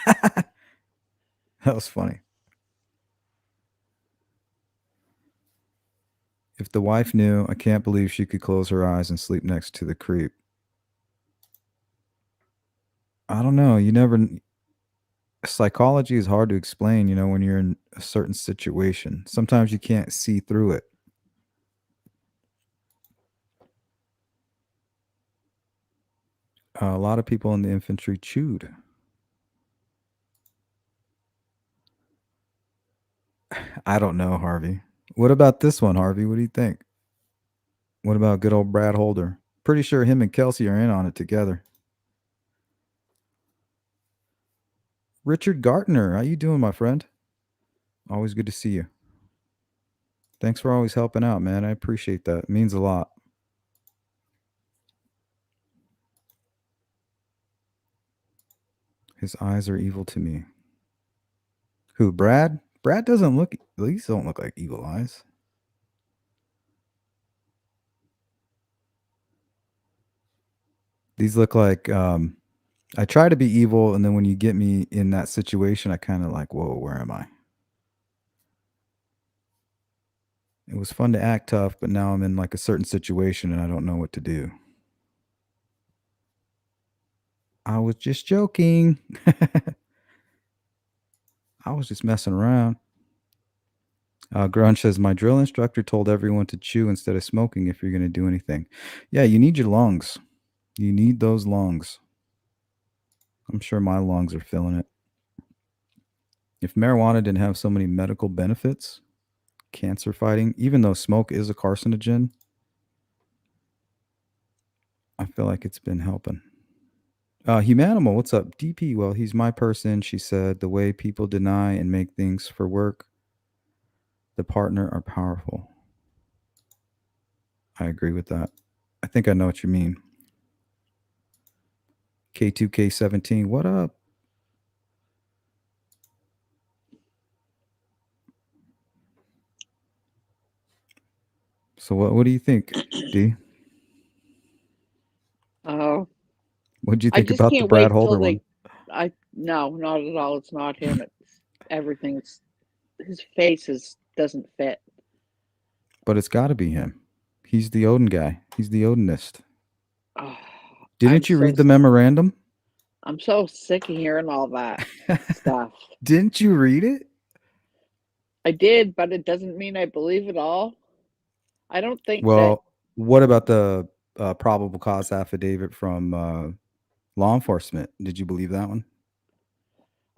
[SPEAKER 1] That was funny. If the wife knew, I can't believe she could close her eyes and sleep next to the creep. I don't know. You never. Psychology is hard to explain, when you're in a certain situation. Sometimes you can't see through it. A lot of people in the infantry chewed. I don't know, Harvey. What about this one, Harvey? What do you think? What about good old Brad Holder? Pretty sure him and Kelsey are in on it together. Richard Gartner, how you doing, my friend? Always good to see you. Thanks for always helping out, man. I appreciate that. It means a lot. His eyes are evil to me. Who, Brad? Brad doesn't look. These don't look like evil eyes. These look like I try to be evil, and then when you get me in that situation, I kind of like, whoa, where am I? It was fun to act tough, but now I'm in like a certain situation and I don't know what to do. I was just joking. I was just messing around. Grunge says, my drill instructor told everyone to chew instead of smoking if you're going to do anything. Yeah, you need your lungs. You need those lungs. I'm sure my lungs are feeling it. If marijuana didn't have so many medical benefits, cancer fighting, even though smoke is a carcinogen, I feel like it's been helping. Humanimal, what's up? DP, well, he's my person. She said, the way people deny and make things for work, the partner are powerful. I agree with that. I think I know what you mean. K2K17, what up? So what do you think, D?
[SPEAKER 2] Oh,
[SPEAKER 1] What do you
[SPEAKER 2] I
[SPEAKER 1] think
[SPEAKER 2] just
[SPEAKER 1] about the
[SPEAKER 2] can't
[SPEAKER 1] Brad
[SPEAKER 2] wait till
[SPEAKER 1] Holder one?
[SPEAKER 2] No, not at all. It's not him. It's everything's his face doesn't fit.
[SPEAKER 1] But it's got to be him. He's the Odin guy. He's the Odinist.
[SPEAKER 2] Oh,
[SPEAKER 1] Didn't you read the memorandum?
[SPEAKER 2] I'm so sick of hearing all that stuff.
[SPEAKER 1] Didn't you read it?
[SPEAKER 2] I did, but it doesn't mean I believe it all. I don't think
[SPEAKER 1] Well, what about the probable cause affidavit from law enforcement? Did you believe that one?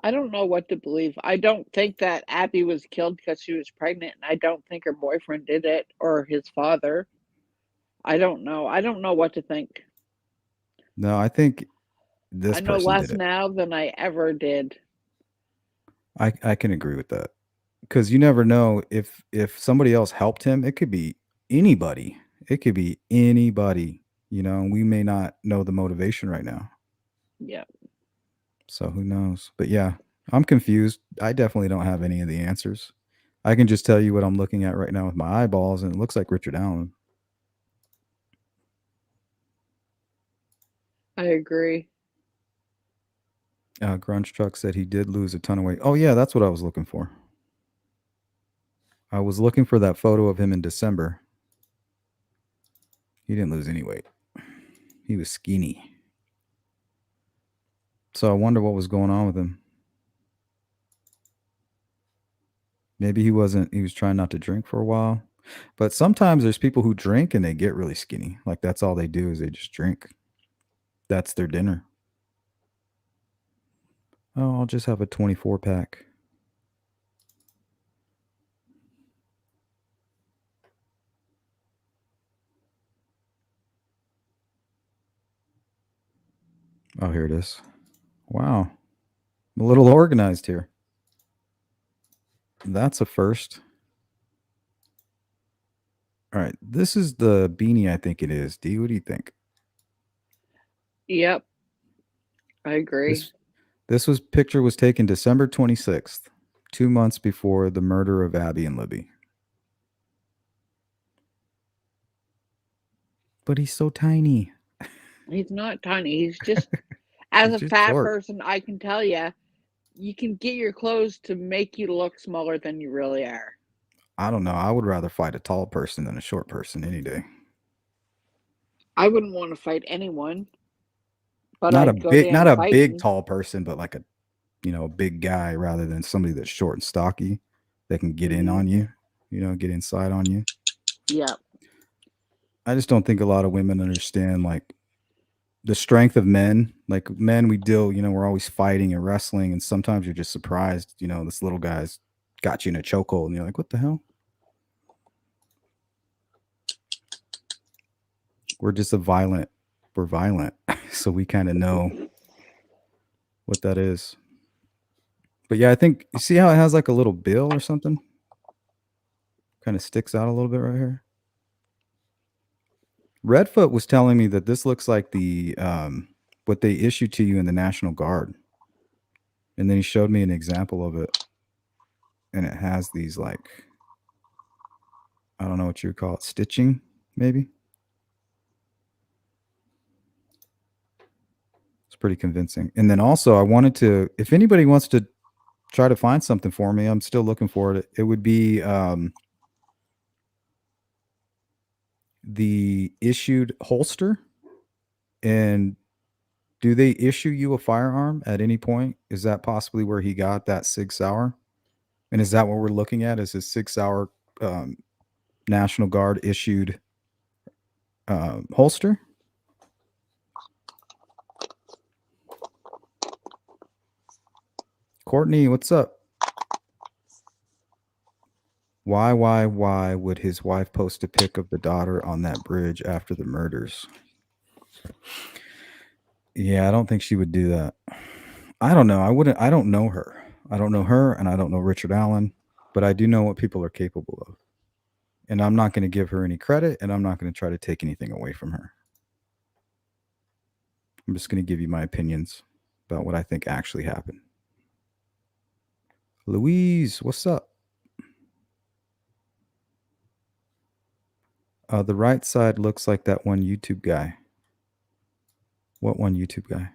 [SPEAKER 2] I don't know what to believe. I don't think that Abby was killed because she was pregnant, and I don't think her boyfriend did it or his father. I don't know. I don't know what to think.
[SPEAKER 1] No, I think this
[SPEAKER 2] I know
[SPEAKER 1] person
[SPEAKER 2] less
[SPEAKER 1] did it.
[SPEAKER 2] now than I ever did.
[SPEAKER 1] I can agree with that. Because you never know if somebody else helped him. It could be anybody. It could be anybody. You know, we may not know the motivation right now.
[SPEAKER 2] Yeah.
[SPEAKER 1] So who knows? But yeah, I'm confused. I definitely don't have any of the answers. I can just tell you what I'm looking at right now with my eyeballs, and it looks like Richard Allen.
[SPEAKER 2] I agree.
[SPEAKER 1] Grunge Truck said he did lose a ton of weight. Oh yeah, that's what I was looking for. I was looking for that photo of him in December. He didn't lose any weight. He was skinny. So I wonder what was going on with him. Maybe he was trying not to drink for a while. But sometimes there's people who drink and they get really skinny. Like that's all they do is they just drink. That's their dinner. Oh, I'll just have a 24 pack. Oh, here it is. Wow. I'm a little organized here. That's a first. All right. This is the beanie I think it is. D, what do you think?
[SPEAKER 2] Yep. I agree.
[SPEAKER 1] This picture was taken December 26th, 2 months before the murder of Abby and Libby. But he's so tiny.
[SPEAKER 2] He's not tiny. He's just, as
[SPEAKER 1] He's
[SPEAKER 2] a
[SPEAKER 1] just
[SPEAKER 2] fat
[SPEAKER 1] short.
[SPEAKER 2] person, I can tell you, you can get your clothes to make you look smaller than you really are.
[SPEAKER 1] I don't know. I would rather fight a tall person than a short person any day.
[SPEAKER 2] I wouldn't want to fight anyone, but
[SPEAKER 1] Not
[SPEAKER 2] I'd go
[SPEAKER 1] a
[SPEAKER 2] down
[SPEAKER 1] big
[SPEAKER 2] fighting.
[SPEAKER 1] tall person, but like a big guy rather than somebody that's short and stocky that can get in on you, get inside on you.
[SPEAKER 2] Yeah.
[SPEAKER 1] I just don't think a lot of women understand like the strength of men. Like men, we deal, we're always fighting and wrestling, and sometimes you're just surprised, this little guy's got you in a chokehold, and you're like, what the hell? We're violent, so we kind of know what that is. But yeah, I think you see how it has like a little bill or something, kind of sticks out a little bit right here. Redfoot was telling me that this looks like the what they issue to you in the National Guard, and then he showed me an example of it. and it has these like, I don't know what you would call it, stitching maybe. It's pretty convincing. And then also I wanted to, if anybody wants to try to find something for me, I'm still looking for it. It would be the issued holster. And do they issue you a firearm at any point? Is that possibly where he got that Sig Sauer? And is that what we're looking at? Is his Sig Sauer National Guard issued holster? Courtney, what's up? Why would his wife post a pic of the daughter on that bridge after the murders? Yeah, I don't think she would do that. I don't know. I don't know her. I don't know her, and I don't know Richard Allen, but I do know what people are capable of. And I'm not going to give her any credit, and I'm not going to try to take anything away from her. I'm just going to give you my opinions about what I think actually happened. Louise, what's up? The right side looks like that one YouTube guy. What one YouTube guy?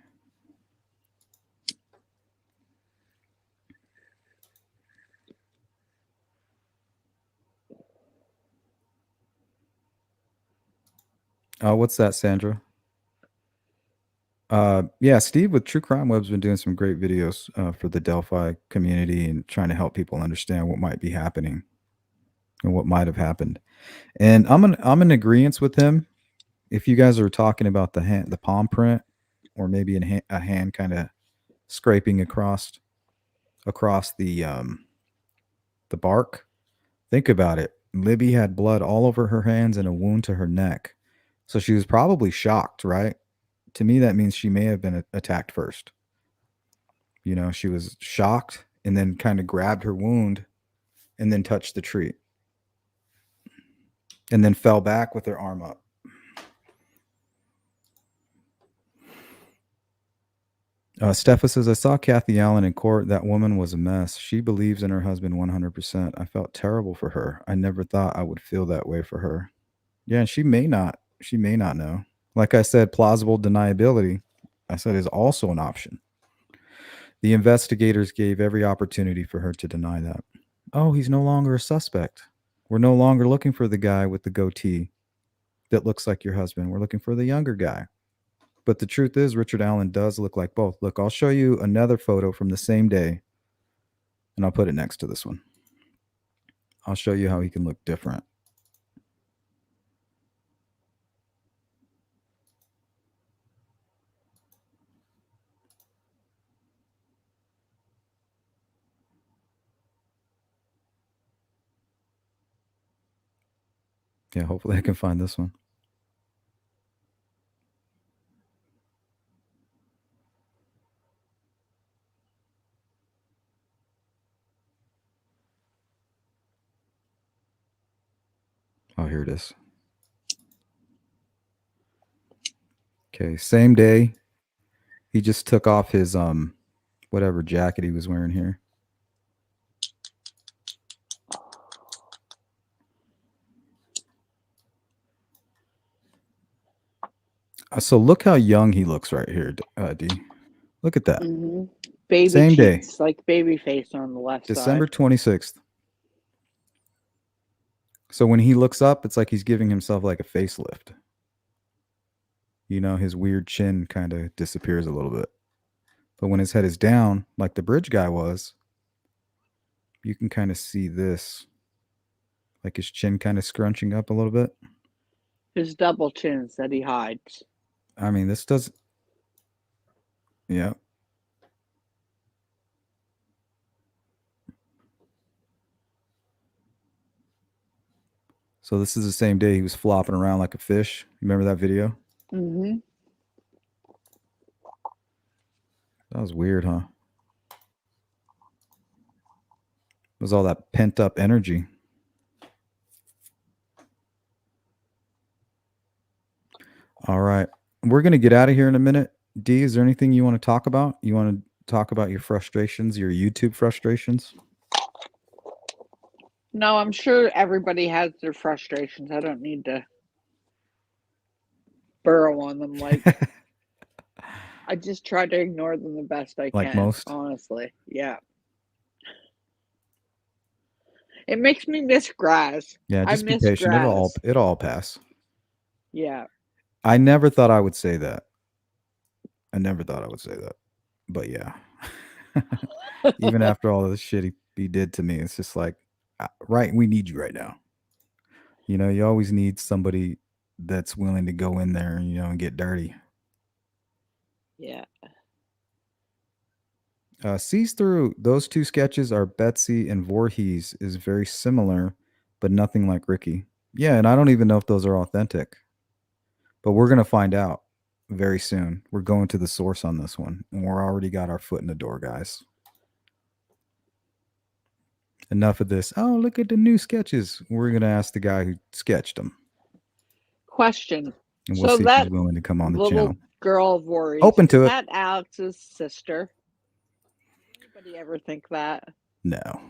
[SPEAKER 1] What's that, Sandra? Yeah, Steve with True Crime Web's been doing some great videos for the Delphi community and trying to help people understand what might be happening and what might have happened. And I'm in agreement with him. If you guys are talking about the palm print, or maybe a hand kind of scraping across the bark, think about it. Libby had blood all over her hands and a wound to her neck, so she was probably shocked, right? To me, that means she may have been attacked first. You know, she was shocked and then kind of grabbed her wound and then touched the tree and then fell back with her arm up. Steffa says, I saw Kathy Allen in court. That woman was a mess. She believes in her husband 100%. I felt terrible for her. I never thought I would feel that way for her. Yeah, and she may not know. Like I said, plausible deniability, I said, is also an option. The investigators gave every opportunity for her to deny that. Oh, he's no longer a suspect. We're no longer looking for the guy with the goatee that looks like your husband. We're looking for the younger guy. But the truth is, Richard Allen does look like both. Look, I'll show you another photo from the same day, and I'll put it next to this one. I'll show you how he can look different. Yeah, hopefully I can find this one. Oh, here it is. Okay, same day. He just took off his whatever jacket he was wearing here. So look how young he looks right here, D. Look at that.
[SPEAKER 2] Mm-hmm. Baby
[SPEAKER 1] Same day.
[SPEAKER 2] cheeks, like baby face on the left
[SPEAKER 1] December
[SPEAKER 2] side.
[SPEAKER 1] 26th. So when he looks up, it's like he's giving himself like a facelift. You know, his weird chin kind of disappears a little bit. But when his head is down, like the bridge guy was, you can kind of see this, like his chin kind of scrunching up a little bit.
[SPEAKER 2] His double chins that he hides.
[SPEAKER 1] I mean, this does. Yeah. So this is the same day he was flopping around like a fish. Remember that video?
[SPEAKER 2] Mm-hmm.
[SPEAKER 1] That was weird, huh? It was all that pent up energy. All right. We're going to get out of here in a minute. D, is there anything you want to talk about? You want to talk about your frustrations, your YouTube frustrations?
[SPEAKER 2] No, I'm sure everybody has their frustrations. I don't need to burrow on them. Like, I just try to ignore them the best I
[SPEAKER 1] Like
[SPEAKER 2] can,
[SPEAKER 1] most.
[SPEAKER 2] honestly. Yeah. It makes me miss grass.
[SPEAKER 1] Yeah,
[SPEAKER 2] I
[SPEAKER 1] just be
[SPEAKER 2] miss
[SPEAKER 1] patient.
[SPEAKER 2] grass.
[SPEAKER 1] It'll all pass.
[SPEAKER 2] Yeah.
[SPEAKER 1] I never thought I would say that. I never thought I would say that. But yeah. Even after all this shit he did to me, it's just like, right, we need you right now. You know, you always need somebody that's willing to go in there, you know, and get dirty.
[SPEAKER 2] Yeah.
[SPEAKER 1] Sees through those two sketches are Betsy and Voorhees is very similar, but nothing like Ricky. Yeah, and I don't even know if those are authentic, but we're gonna find out very soon. We're going to the source on this one, and we're already got our foot in the door, guys. Enough of this. Oh, look at the new sketches. We're gonna ask the guy who sketched them,
[SPEAKER 2] Question.
[SPEAKER 1] and we'll
[SPEAKER 2] So
[SPEAKER 1] see if he's
[SPEAKER 2] that
[SPEAKER 1] willing to come on the
[SPEAKER 2] little
[SPEAKER 1] channel.
[SPEAKER 2] girl of Voorhees,
[SPEAKER 1] Open
[SPEAKER 2] is
[SPEAKER 1] to it.
[SPEAKER 2] that Alex's sister? Did anybody ever think that?
[SPEAKER 1] No,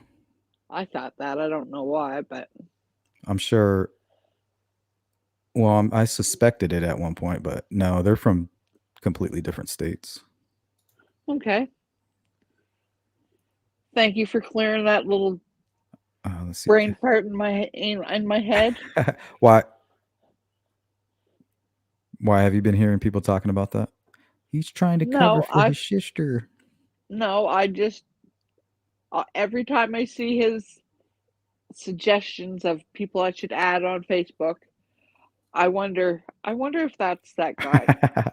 [SPEAKER 2] I thought that. I don't know why, but
[SPEAKER 1] I'm sure. Well, I suspected it at one point, but no, they're from completely different states.
[SPEAKER 2] okay. Thank you for clearing that little
[SPEAKER 1] Let's see.
[SPEAKER 2] brain part in my head.
[SPEAKER 1] Why? Why have you been hearing people talking about that? He's trying to cover
[SPEAKER 2] No,
[SPEAKER 1] for his sister.
[SPEAKER 2] I just every time I see his suggestions of people I should add on Facebook, I wonder if that's that guy,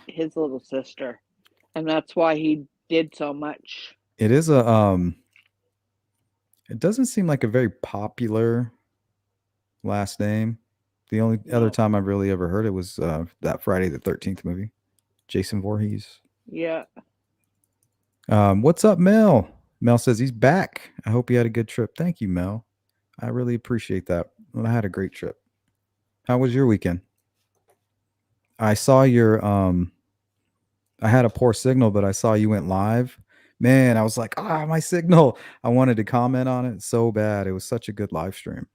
[SPEAKER 2] his little sister, and that's why he did so much.
[SPEAKER 1] It is a It doesn't seem like a very popular last name. The only other
[SPEAKER 2] No.
[SPEAKER 1] time I've really ever heard it was that Friday the 13th movie, Jason Voorhees.
[SPEAKER 2] Yeah.
[SPEAKER 1] What's up, Mel? Mel says he's back. I hope you had a good trip. Thank you, Mel. I really appreciate that. Well, I had a great trip. How was your weekend? I saw your I had a poor signal, but I saw you went live. Man, I was like, my signal. I wanted to comment on it so bad. It was such a good live stream.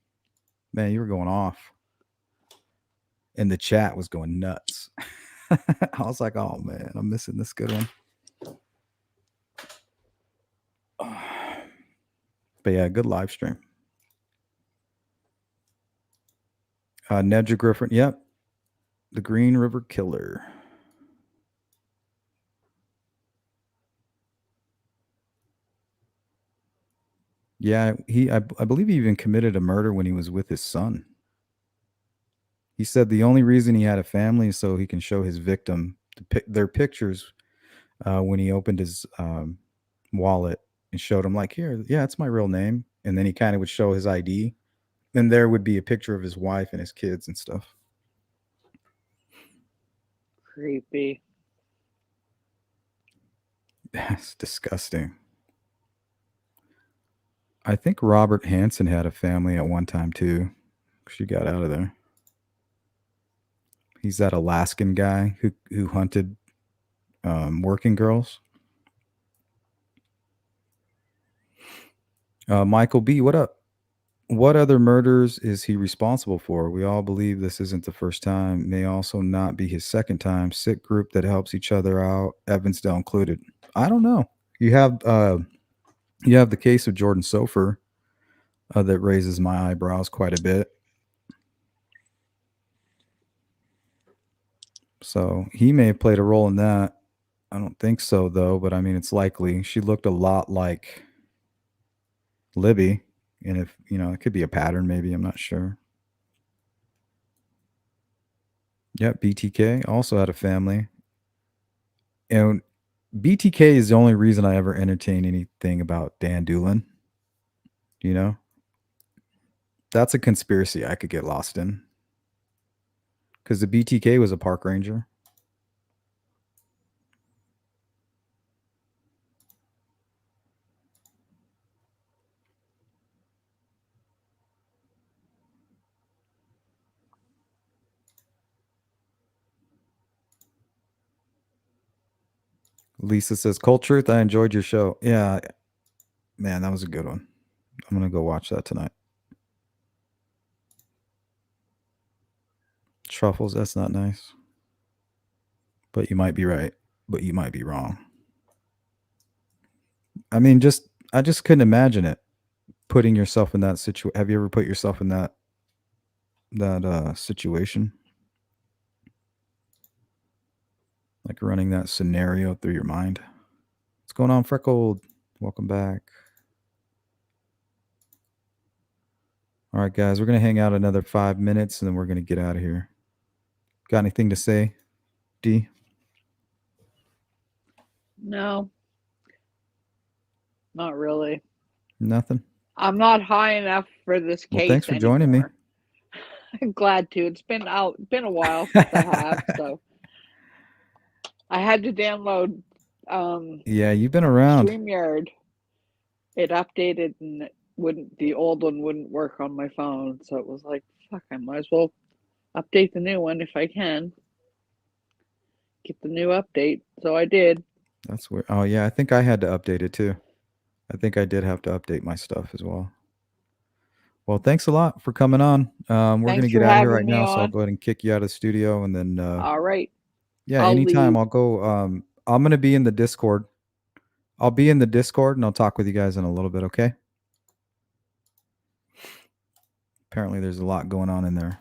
[SPEAKER 1] Man, you were going off. And the chat was going nuts. I was like, oh man, I'm missing this good one. But yeah, good live stream. Nedra Griffin, yep. The Green River Killer. Yeah, I believe he even committed a murder when he was with his son. He said the only reason he had a family is so he can show his victim their pictures when he opened his wallet and showed him like, here, yeah, it's my real name. And then he kind of would show his ID. And there would be a picture of his wife and his kids and stuff.
[SPEAKER 2] Creepy.
[SPEAKER 1] That's disgusting. I think Robert Hansen had a family at one time too. She got out of there. He's that Alaskan guy who hunted working girls. Michael B, what up? What other murders is he responsible for? We all believe this isn't the first time. May also not be his second time. Sick group that helps each other out, Evansdale included. I don't know. You have the case of Jordan Sofer that raises my eyebrows quite a bit. So he may have played a role in that. I don't think so though, but I mean it's likely. She looked a lot like Libby. And if, it could be a pattern, maybe. I'm not sure. Yep, BTK also had a family. And BTK is the only reason I ever entertain anything about Dan Doolin. That's a conspiracy I could get lost in. Because the BTK was a park ranger. Lisa says, Cold Truth, I enjoyed your show. Yeah, man, that was a good one. I'm going to go watch that tonight. Truffles, that's not nice. But you might be right. But you might be wrong. I mean, I just couldn't imagine it. Putting yourself in that situation. Have you ever put yourself in that situation? Like running that scenario through your mind. What's going on, Freckled? Welcome back. All right, guys, we're going to hang out another 5 minutes and then we're going to get out of here. Got anything to say, D?
[SPEAKER 2] No, not really.
[SPEAKER 1] Nothing?
[SPEAKER 2] I'm not high enough for this case.
[SPEAKER 1] Well, thanks for joining me.
[SPEAKER 2] I'm glad to. It's been a while since I have, so I had to download
[SPEAKER 1] Yeah, you've been around.
[SPEAKER 2] StreamYard. It updated and the old one wouldn't work on my phone, so it was like, fuck, I might as well update the new one if I can. Get the new update. So I did.
[SPEAKER 1] That's weird. Oh yeah, I think I had to update it too. I think I did have to update my stuff as well. Well, thanks a lot for coming on. We're going to get out of here right now, so I'll go ahead and kick you out of the studio and then
[SPEAKER 2] all right.
[SPEAKER 1] Yeah, anytime I'll go. I'm going to be in the Discord. I'll be in the Discord and I'll talk with you guys in a little bit, okay? Apparently there's a lot going on in there.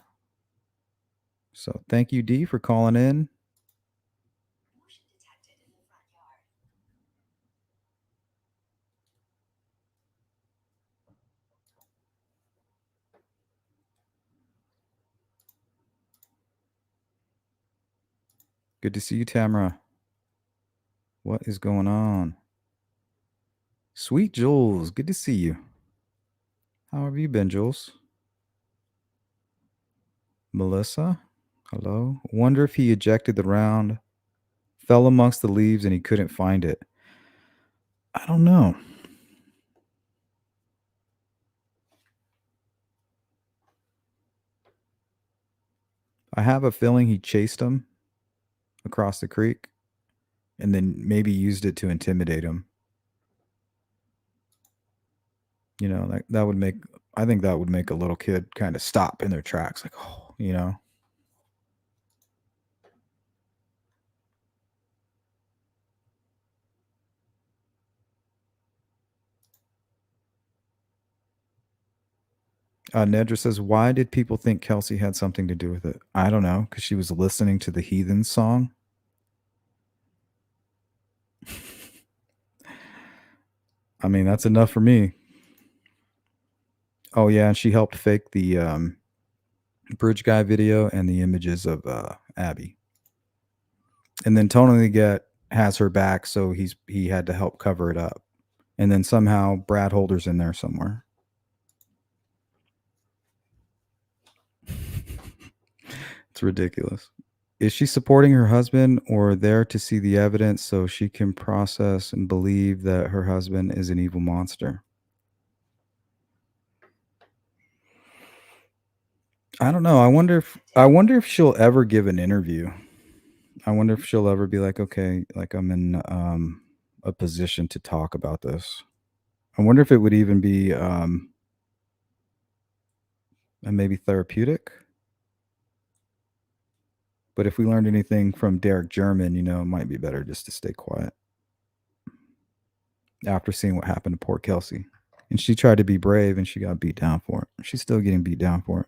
[SPEAKER 1] So thank you, D, for calling in. Good to see you, Tamara. What is going on? Sweet Jules, good to see you. How have you been, Jules? Melissa, hello. Wonder if he ejected the round, fell amongst the leaves, and he couldn't find it. I don't know. I have a feeling he chased him across the creek and then maybe used it to intimidate him. You know, that would make, I think that would make a little kid kind of stop in their tracks. Like, oh, you know. Nedra says, why did people think Kelsey had something to do with it? I don't know, because she was listening to the Heathen song. I mean, that's enough for me. Oh, yeah, and she helped fake the Bridge Guy video and the images of Abby. And then Tony Get has her back, so he had to help cover it up. And then somehow Brad Holder's in there somewhere. It's ridiculous. Is she supporting her husband or there to see the evidence so she can process and believe that her husband is an evil monster? I don't know. I wonder if she'll ever give an interview. I wonder if she'll ever be like, okay, like I'm in a position to talk about this. I wonder if it would even be and maybe therapeutic. But if we learned anything from Derek German, you know, it might be better just to stay quiet. After seeing what happened to poor Kelsey. And she tried to be brave and she got beat down for it. She's still getting beat down for it.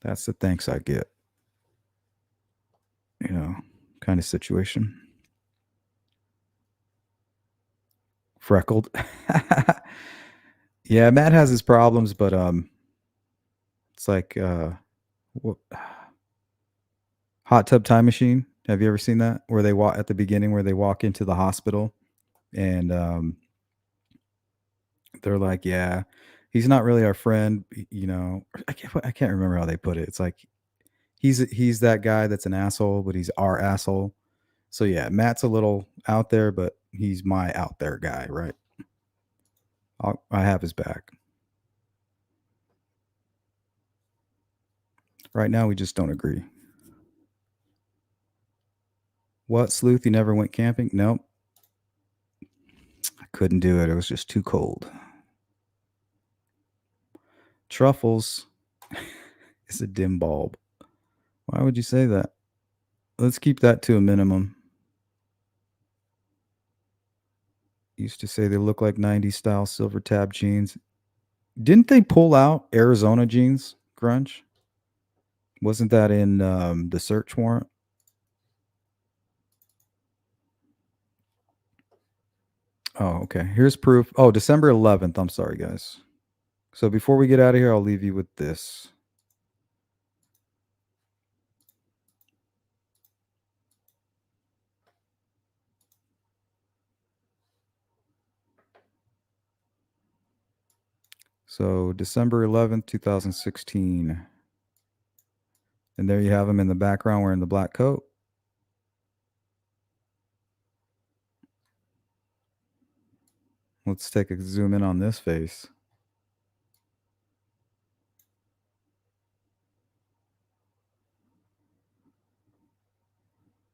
[SPEAKER 1] That's the thanks I get. You know, kind of situation. Freckled. Yeah, Matt has his problems, but it's like what, Hot Tub Time Machine. Have you ever seen that? Where they walk at the beginning, where they walk into the hospital, and they're like, "Yeah, he's not really our friend." You know, I can't remember how they put it. It's like he's that guy that's an asshole, but he's our asshole. So yeah, Matt's a little out there, but he's my out there guy, right? I have his back. Right now, we just don't agree. What, Sleuth? You never went camping? Nope. I couldn't do it. It was just too cold. Truffles. It's a dim bulb. Why would you say that? Let's keep that to a minimum. Used to say they look like 90s style silver tab jeans. Didn't they pull out Arizona jeans, grunge? Wasn't that in the search warrant? Oh, okay. Here's proof. Oh, December 11th. I'm sorry, guys. So before we get out of here, I'll leave you with this. So December 11th, 2016. And there you have him in the background wearing the black coat. Let's take a zoom in on this face.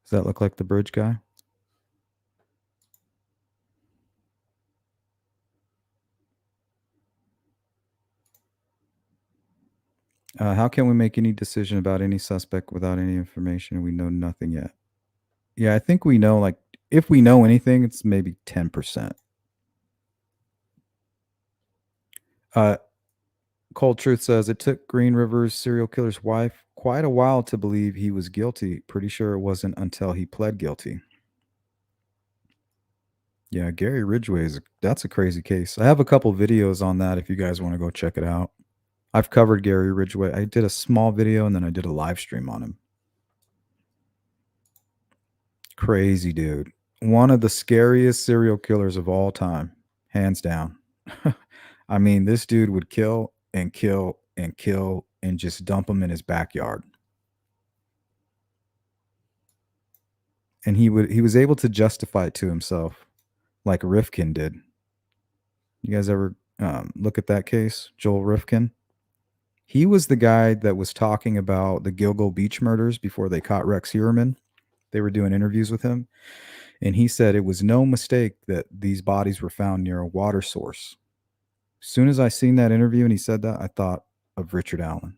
[SPEAKER 1] Does that look like the bridge guy? How can we make any decision about any suspect without any information? We know nothing yet. Yeah, I think we know, like, if we know anything, it's maybe 10%. Cold Truth says it took Green River's serial killer's wife quite a while to believe he was guilty. Pretty sure it wasn't until he pled guilty. Yeah, Gary Ridgway that's a crazy case. I have a couple videos on that if you guys want to go check it out. I've covered Gary Ridgway. I did a small video and then I did a live stream on him. Crazy dude. One of the scariest serial killers of all time, hands down. I mean, this dude would kill and kill and kill and just dump them in his backyard. And he was able to justify it to himself, like Rifkin did. You guys ever look at that case, Joel Rifkin? He was the guy that was talking about the Gilgo Beach murders before they caught Rex Heuermann. They were doing interviews with him, and he said it was no mistake that these bodies were found near a water source. As soon as I seen that interview and he said that, I thought of Richard Allen.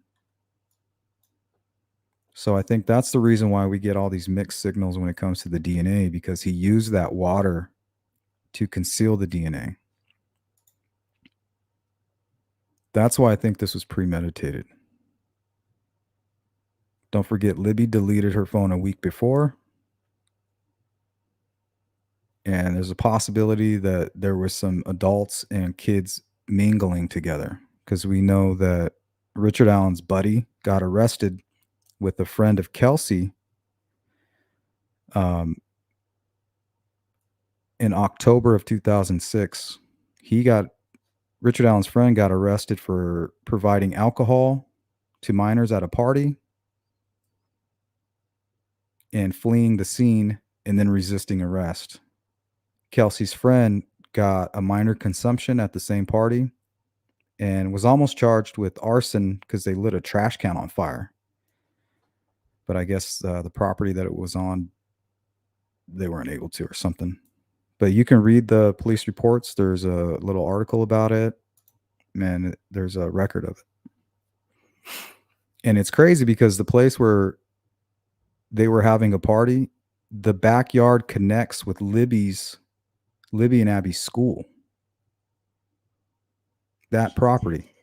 [SPEAKER 1] So I think that's the reason why we get all these mixed signals when it comes to the DNA, because he used that water to conceal the DNA. That's why I think this was premeditated. Don't forget, Libby deleted her phone a week before. And there's a possibility that there was some adults and kids mingling together, because we know that Richard Allen's buddy got arrested with a friend of Kelsey in October of 2006. Richard Allen's friend got arrested for providing alcohol to minors at a party and fleeing the scene and then resisting arrest. Kelsey's friend got a minor consumption at the same party and was almost charged with arson because they lit a trash can on fire. But I guess the property that it was on, they weren't able to or something. But you can read the police reports. There's a little article about it, and there's a record of it. And it's crazy because the place where they were having a party, the backyard connects with Libby and Abby's school. That property.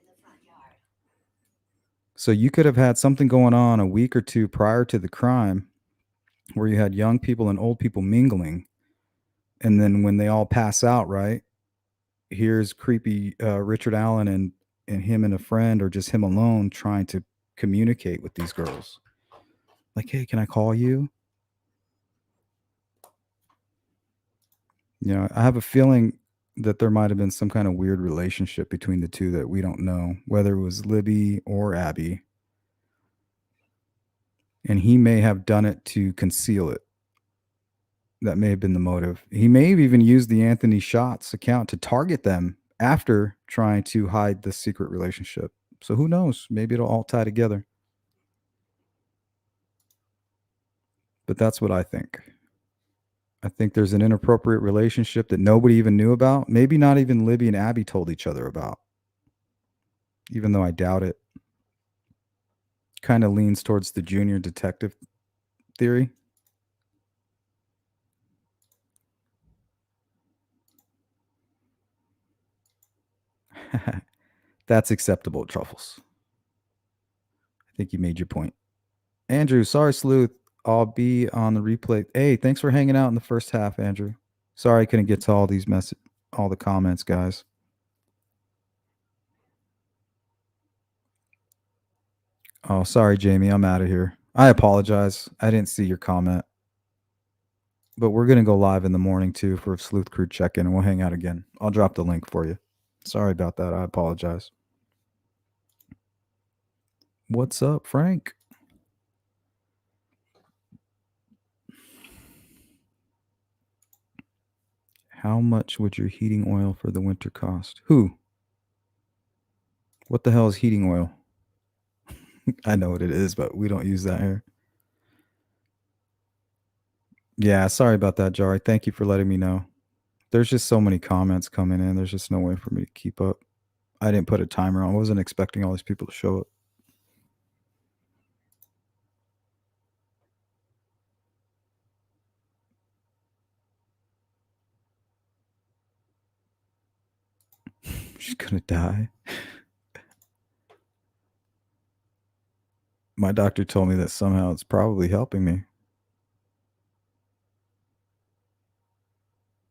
[SPEAKER 1] So you could have had something going on a week or two prior to the crime where you had young people and old people mingling. And then when they all pass out, right, here's creepy Richard Allen and him and a friend, or just him alone, trying to communicate with these girls. Like, hey, can I call you? You know, I have a feeling that there might have been some kind of weird relationship between the two that we don't know, whether it was Libby or Abby. And he may have done it to conceal it. That may have been the motive. He may have even used the Anthony Shots account to target them after trying to hide the secret relationship. So who knows? Maybe it'll all tie together. But that's what I think. I think there's an inappropriate relationship that nobody even knew about. Maybe not even Libby and Abby told each other about, even though I doubt it. kind of leans towards the junior detective theory. That's acceptable, Truffles. I think you made your point. Andrew, sorry, Sleuth. I'll be on the replay. Hey, thanks for hanging out in the first half, Andrew. Sorry I couldn't get to all these all the comments, guys. Oh, sorry, Jamie. I'm out of here. I apologize. I didn't see your comment. But we're going to go live in the morning, too, for a Sleuth Crew check-in, and we'll hang out again. I'll drop the link for you. Sorry about that. I apologize. What's up, Frank? How much would your heating oil for the winter cost? Who? What the hell is heating oil? I know what it is, but we don't use that here. Yeah, sorry about that, Jari. Thank you for letting me know. There's just so many comments coming in. There's just no way for me to keep up. I didn't put a timer on. I wasn't expecting all these people to show up. She's gonna die. My doctor told me that somehow it's probably helping me.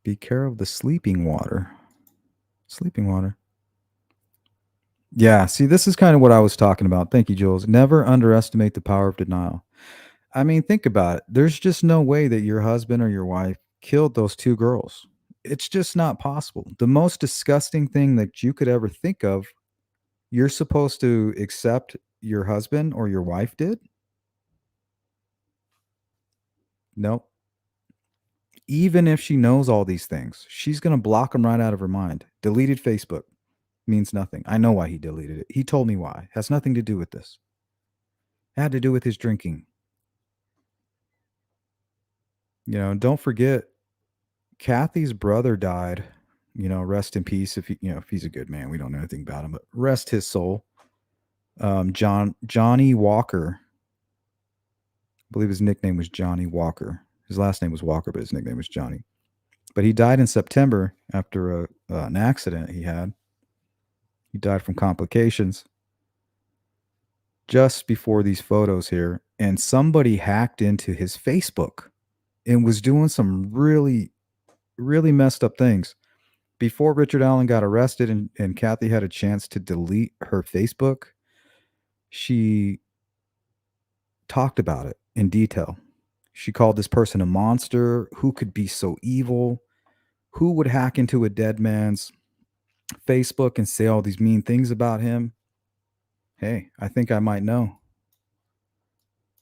[SPEAKER 1] Be careful of the sleeping water. Sleeping water. Yeah, see, this is kind of what I was talking about. Thank you, Jules. Never underestimate the power of denial. I mean, think about it. There's just no way that your husband or your wife killed those two girls. It's just not possible. The most disgusting thing that you could ever think of, you're supposed to accept your husband or your wife did? Nope. Even if she knows all these things, she's going to block them right out of her mind. Deleted Facebook means nothing. I know why he deleted it. He told me why. Has nothing to do with this. It had to do with his drinking. You know, don't forget, Kathy's brother died. You know, rest in peace. If if he's a good man, we don't know anything about him, but rest his soul. Johnny Walker. I believe his nickname was Johnny Walker. His last name was Walker, but his nickname was Johnny. But he died in September after an accident he had. He died from complications just before these photos here. And somebody hacked into his Facebook and was doing some really, really messed up things. Before Richard Allen got arrested and Kathy had a chance to delete her Facebook, she talked about it in detail. She called this person a monster. Who could be so evil? Who would hack into a dead man's Facebook and say all these mean things about him? Hey, I think I might know.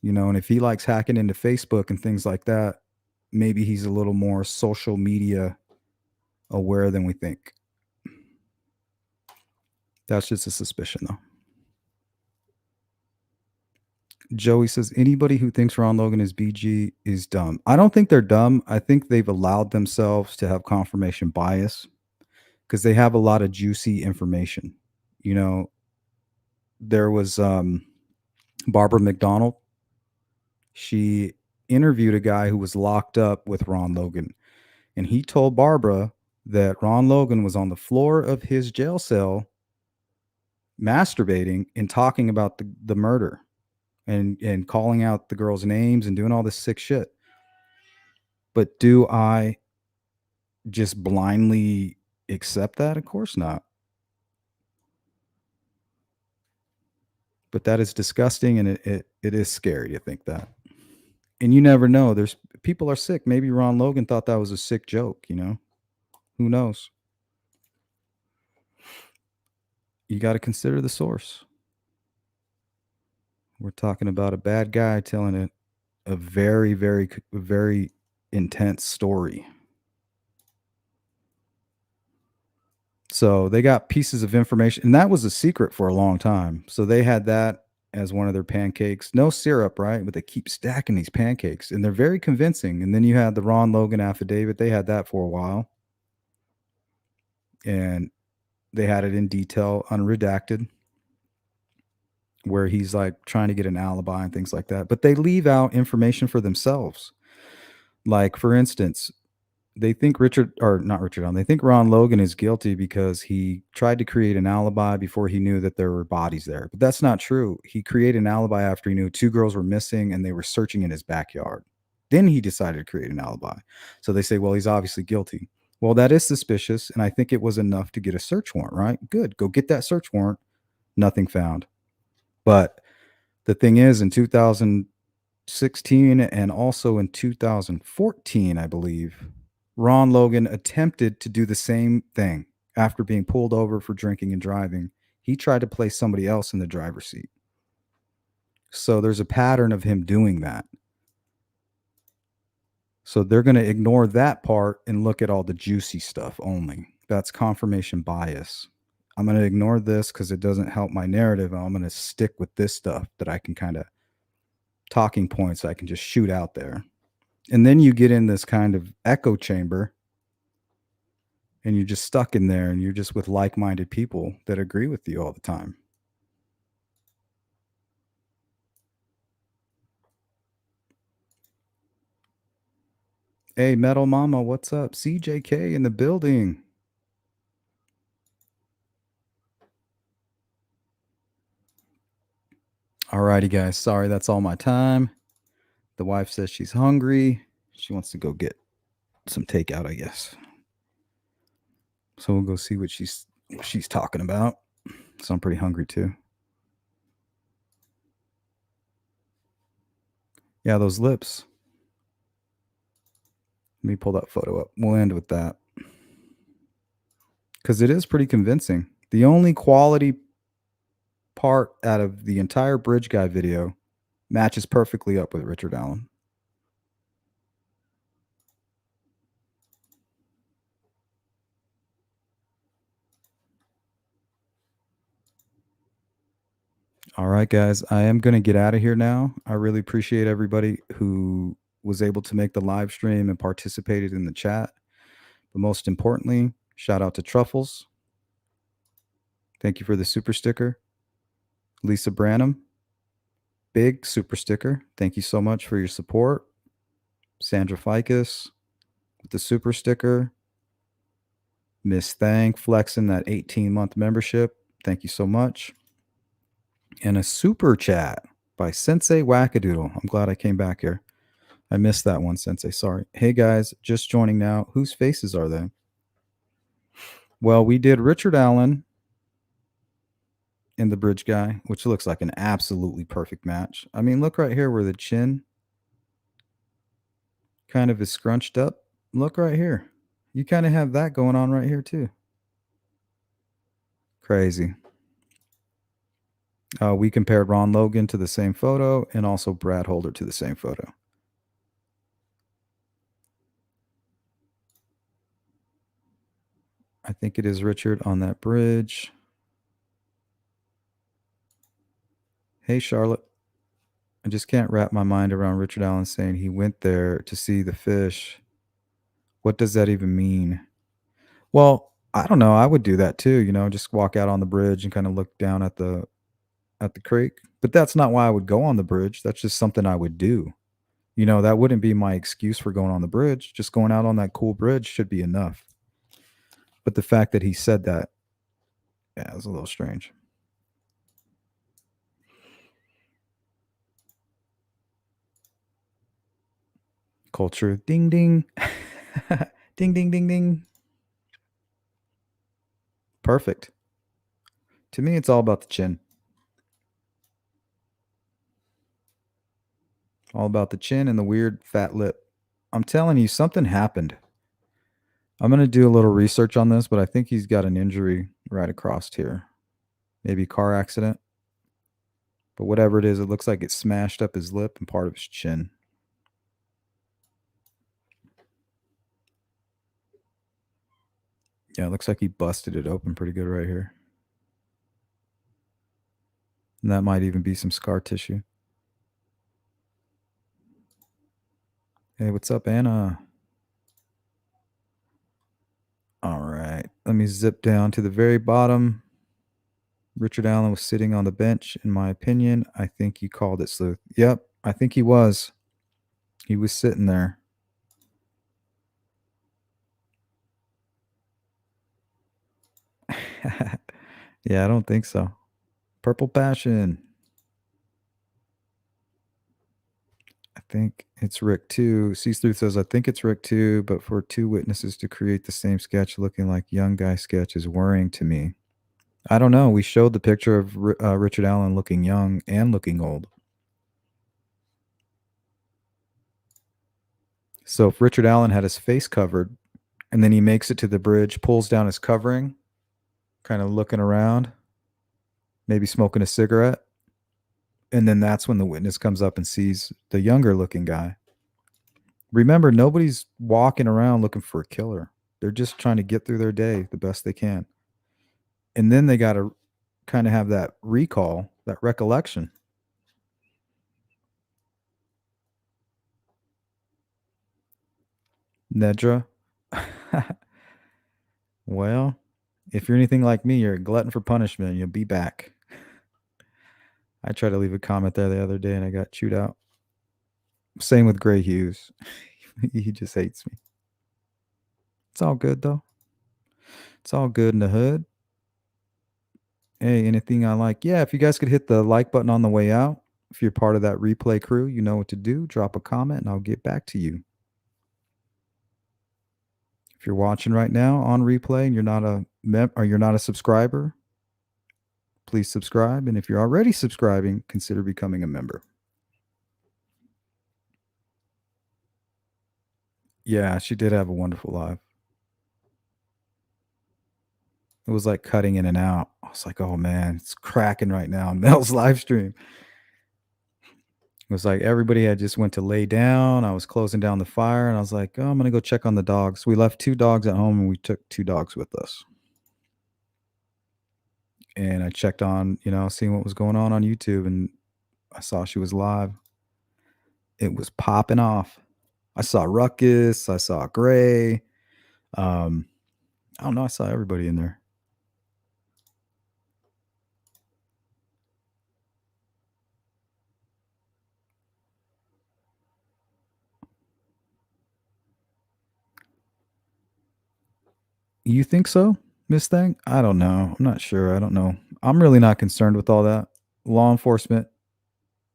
[SPEAKER 1] You know, and if he likes hacking into Facebook and things like that, maybe he's a little more social media aware than we think. That's just a suspicion, though. Joey says, anybody who thinks Ron Logan is BG is dumb. I don't think they're dumb. I think they've allowed themselves to have confirmation bias because they have a lot of juicy information. You know, there was Barbara McDonald. She interviewed a guy who was locked up with Ron Logan. And he told Barbara that Ron Logan was on the floor of his jail cell masturbating and talking about the murder and calling out the girls' names and doing all this sick shit. But do I just blindly accept that? Of course not. But that is disgusting, and it is scary to think that. And you never know. There's people are sick. Maybe Ron Logan thought that was a sick joke, you know? Who knows? You got to consider the source. We're talking about a bad guy telling a very, very, very intense story. So they got pieces of information, and that was a secret for a long time. So they had that as one of their pancakes. No syrup, right? But they keep stacking these pancakes, and they're very convincing. And then you had the Ron Logan affidavit. They had that for a while. And they had it in detail, unredacted. where he's like trying to get an alibi and things like that. But they leave out information for themselves. Like, for instance, they think they think Ron Logan is guilty because he tried to create an alibi before he knew that there were bodies there. But that's not true. He created an alibi after he knew 2 girls were missing and they were searching in his backyard. Then he decided to create an alibi. So they say, well, he's obviously guilty. Well, that is suspicious, and I think it was enough to get a search warrant, right? Good. Go get that search warrant. Nothing found. But the thing is, in 2016 and also in 2014, I believe, Ron Logan attempted to do the same thing after being pulled over for drinking and driving. He tried to place somebody else in the driver's seat. So there's a pattern of him doing that. So they're going to ignore that part and look at all the juicy stuff only. That's confirmation bias. I'm going to ignore this because it doesn't help my narrative. I'm going to stick with this stuff that I can kind of talking points I can just shoot out there. And then you get in this kind of echo chamber and you're just stuck in there and you're just with like-minded people that agree with you all the time. Hey, Metal Mama, what's up? CJK in the building. Alrighty, guys. Sorry, that's all my time. The wife says she's hungry. She wants to go get some takeout, I guess. So we'll go see what she's talking about. So I'm pretty hungry too. Yeah, those lips. Let me pull that photo up. We'll end with that. Because it is pretty convincing. The only quality part out of the entire Bridge Guy video matches perfectly up with Richard Allen. All right, guys. I am going to get out of here now. I really appreciate everybody who was able to make the live stream and participated in the chat. But most importantly, shout out to Truffles. Thank you for the super sticker. Lisa Branham, big super sticker. Thank you so much for your support. Sandra Ficus with the super sticker. Miss Thang flexing that 18-month membership. Thank you so much. And a super chat by Sensei Wackadoodle. I'm glad I came back here. I missed that one, Sensei. Sorry. Hey, guys, just joining now. Whose faces are they? Well, we did Richard Allen in the Bridge Guy, which looks like an absolutely perfect match. I mean, look right here where the chin kind of is scrunched up. Look right here. You kind of have that going on right here, too. Crazy. We compared Ron Logan to the same photo and also Brad Holder to the same photo. I think it is Richard on that bridge. Hey, Charlotte. I just can't wrap my mind around Richard Allen saying he went there to see the fish. What does that even mean? Well, I don't know. I would do that too, just walk out on the bridge and kind of look down at the creek. But that's not why I would go on the bridge. That's just something I would do. That wouldn't be my excuse for going on the bridge. Just going out on that cool bridge should be enough. But the fact that he said that, yeah, it was a little strange. Culture. Ding, ding. Ding, ding, ding, ding. Perfect. To me, it's all about the chin. All about the chin and the weird fat lip. I'm telling you, something happened. I'm going to do a little research on this, but I think he's got an injury right across here. Maybe car accident. But whatever it is, it looks like it smashed up his lip and part of his chin. Yeah, it looks like he busted it open pretty good right here. And that might even be some scar tissue. Hey, what's up, Anna? All right. Let me zip down to the very bottom. Richard Allen was sitting on the bench, in my opinion. I think you called it, Sleuth. Yep, I think he was. He was sitting there. Yeah, I don't think so. Purple Passion. I think it's Rick too. C-Sleuth says, I think it's Rick too, but for two witnesses to create the same sketch looking like young guy sketch is worrying to me. I don't know. We showed the picture of Richard Allen looking young and looking old. So if Richard Allen had his face covered and then he makes it to the bridge, pulls down his covering, kind of looking around, maybe smoking a cigarette, and then that's when the witness comes up and sees the younger looking guy. Remember, nobody's walking around looking for a killer. They're just trying to get through their day the best they can. And then they got to kind of have that recall, that recollection. Nedra. Well, if you're anything like me, you're a glutton for punishment. You'll be back. I tried to leave a comment there the other day and I got chewed out. Same with Gray Hughes. He just hates me. It's all good, though. It's all good in the hood. Hey, anything I like. Yeah, if you guys could hit the like button on the way out. If you're part of that replay crew, you know what to do. Drop a comment and I'll get back to you. If you're watching right now on replay and you're not a subscriber, please subscribe. And if you're already subscribing, consider becoming a member. Yeah, she did have a wonderful live. It was like cutting in and out. I was like, oh man, it's cracking right now on Mel's live stream. It was like everybody had just went to lay down. I was closing down the fire and I was like, oh, I'm going to go check on the dogs. We left 2 dogs at home and we took 2 dogs with us. And I checked on, seeing what was going on YouTube, and I saw she was live. It was popping off. I saw Ruckus. I saw Gray. I don't know. I saw everybody in there. You think so, Miss Thing? I don't know. I'm not sure. I don't know. I'm really not concerned with all that. Law enforcement,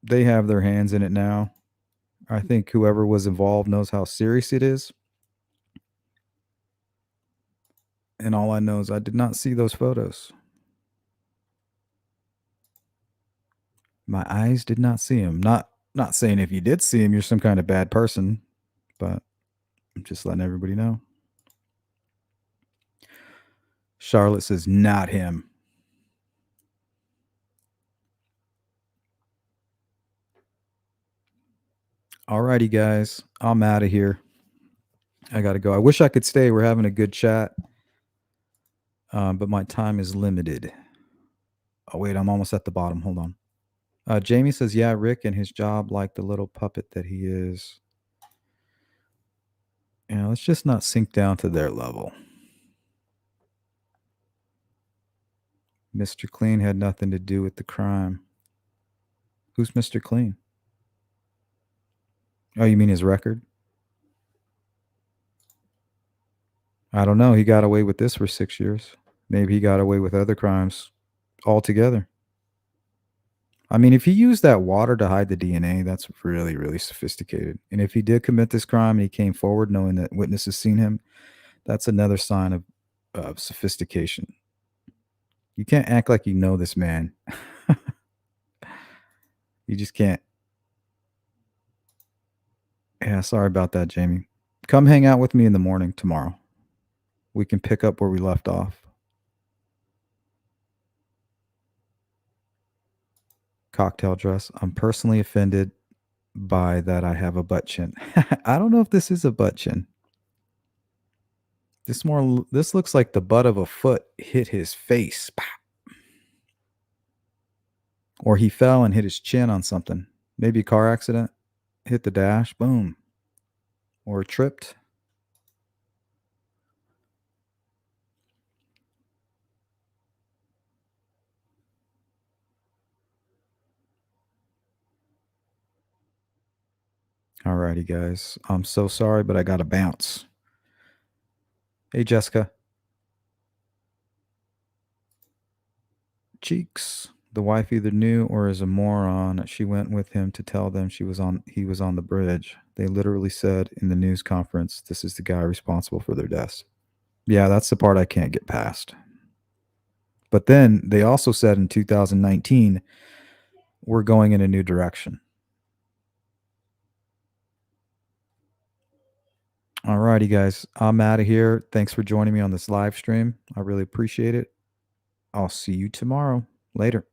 [SPEAKER 1] they have their hands in it now. I think whoever was involved knows how serious it is. And all I know is I did not see those photos. My eyes did not see him. Not saying if you did see him, you're some kind of bad person, but I'm just letting everybody know. Charlotte says, not him. Alrighty, guys. I'm out of here. I got to go. I wish I could stay. We're having a good chat. But my time is limited. Oh, wait. I'm almost at the bottom. Hold on. Jamie says, yeah, Rick and his job like the little puppet that he is. Let's just not sink down to their level. Mr. Clean had nothing to do with the crime. Who's Mr. Clean? Oh, you mean his record? I don't know. He got away with this for 6 years. Maybe he got away with other crimes altogether. I mean, if he used that water to hide the DNA, that's really, really sophisticated. And if he did commit this crime and he came forward knowing that witnesses seen him, that's another sign of sophistication. You can't act like you know this man. You just can't. Yeah, sorry about that, Jamie. Come hang out with me in the morning tomorrow. We can pick up where we left off. Cocktail dress. I'm personally offended by that I have a butt chin. I don't know if this is a butt chin. This looks like the butt of a foot hit his face. Or he fell and hit his chin on something. Maybe a car accident. Hit the dash. Boom. Or tripped. Alrighty, guys. I'm so sorry, but I got to bounce. Hey, Jessica. Cheeks. The wife either knew or is a moron. She went with him to tell them he was on the bridge. They literally said in the news conference, this is the guy responsible for their deaths. Yeah, that's the part I can't get past. But then they also said in 2019, we're going in a new direction. Alrighty, guys. I'm out of here. Thanks for joining me on this live stream. I really appreciate it. I'll see you tomorrow. Later.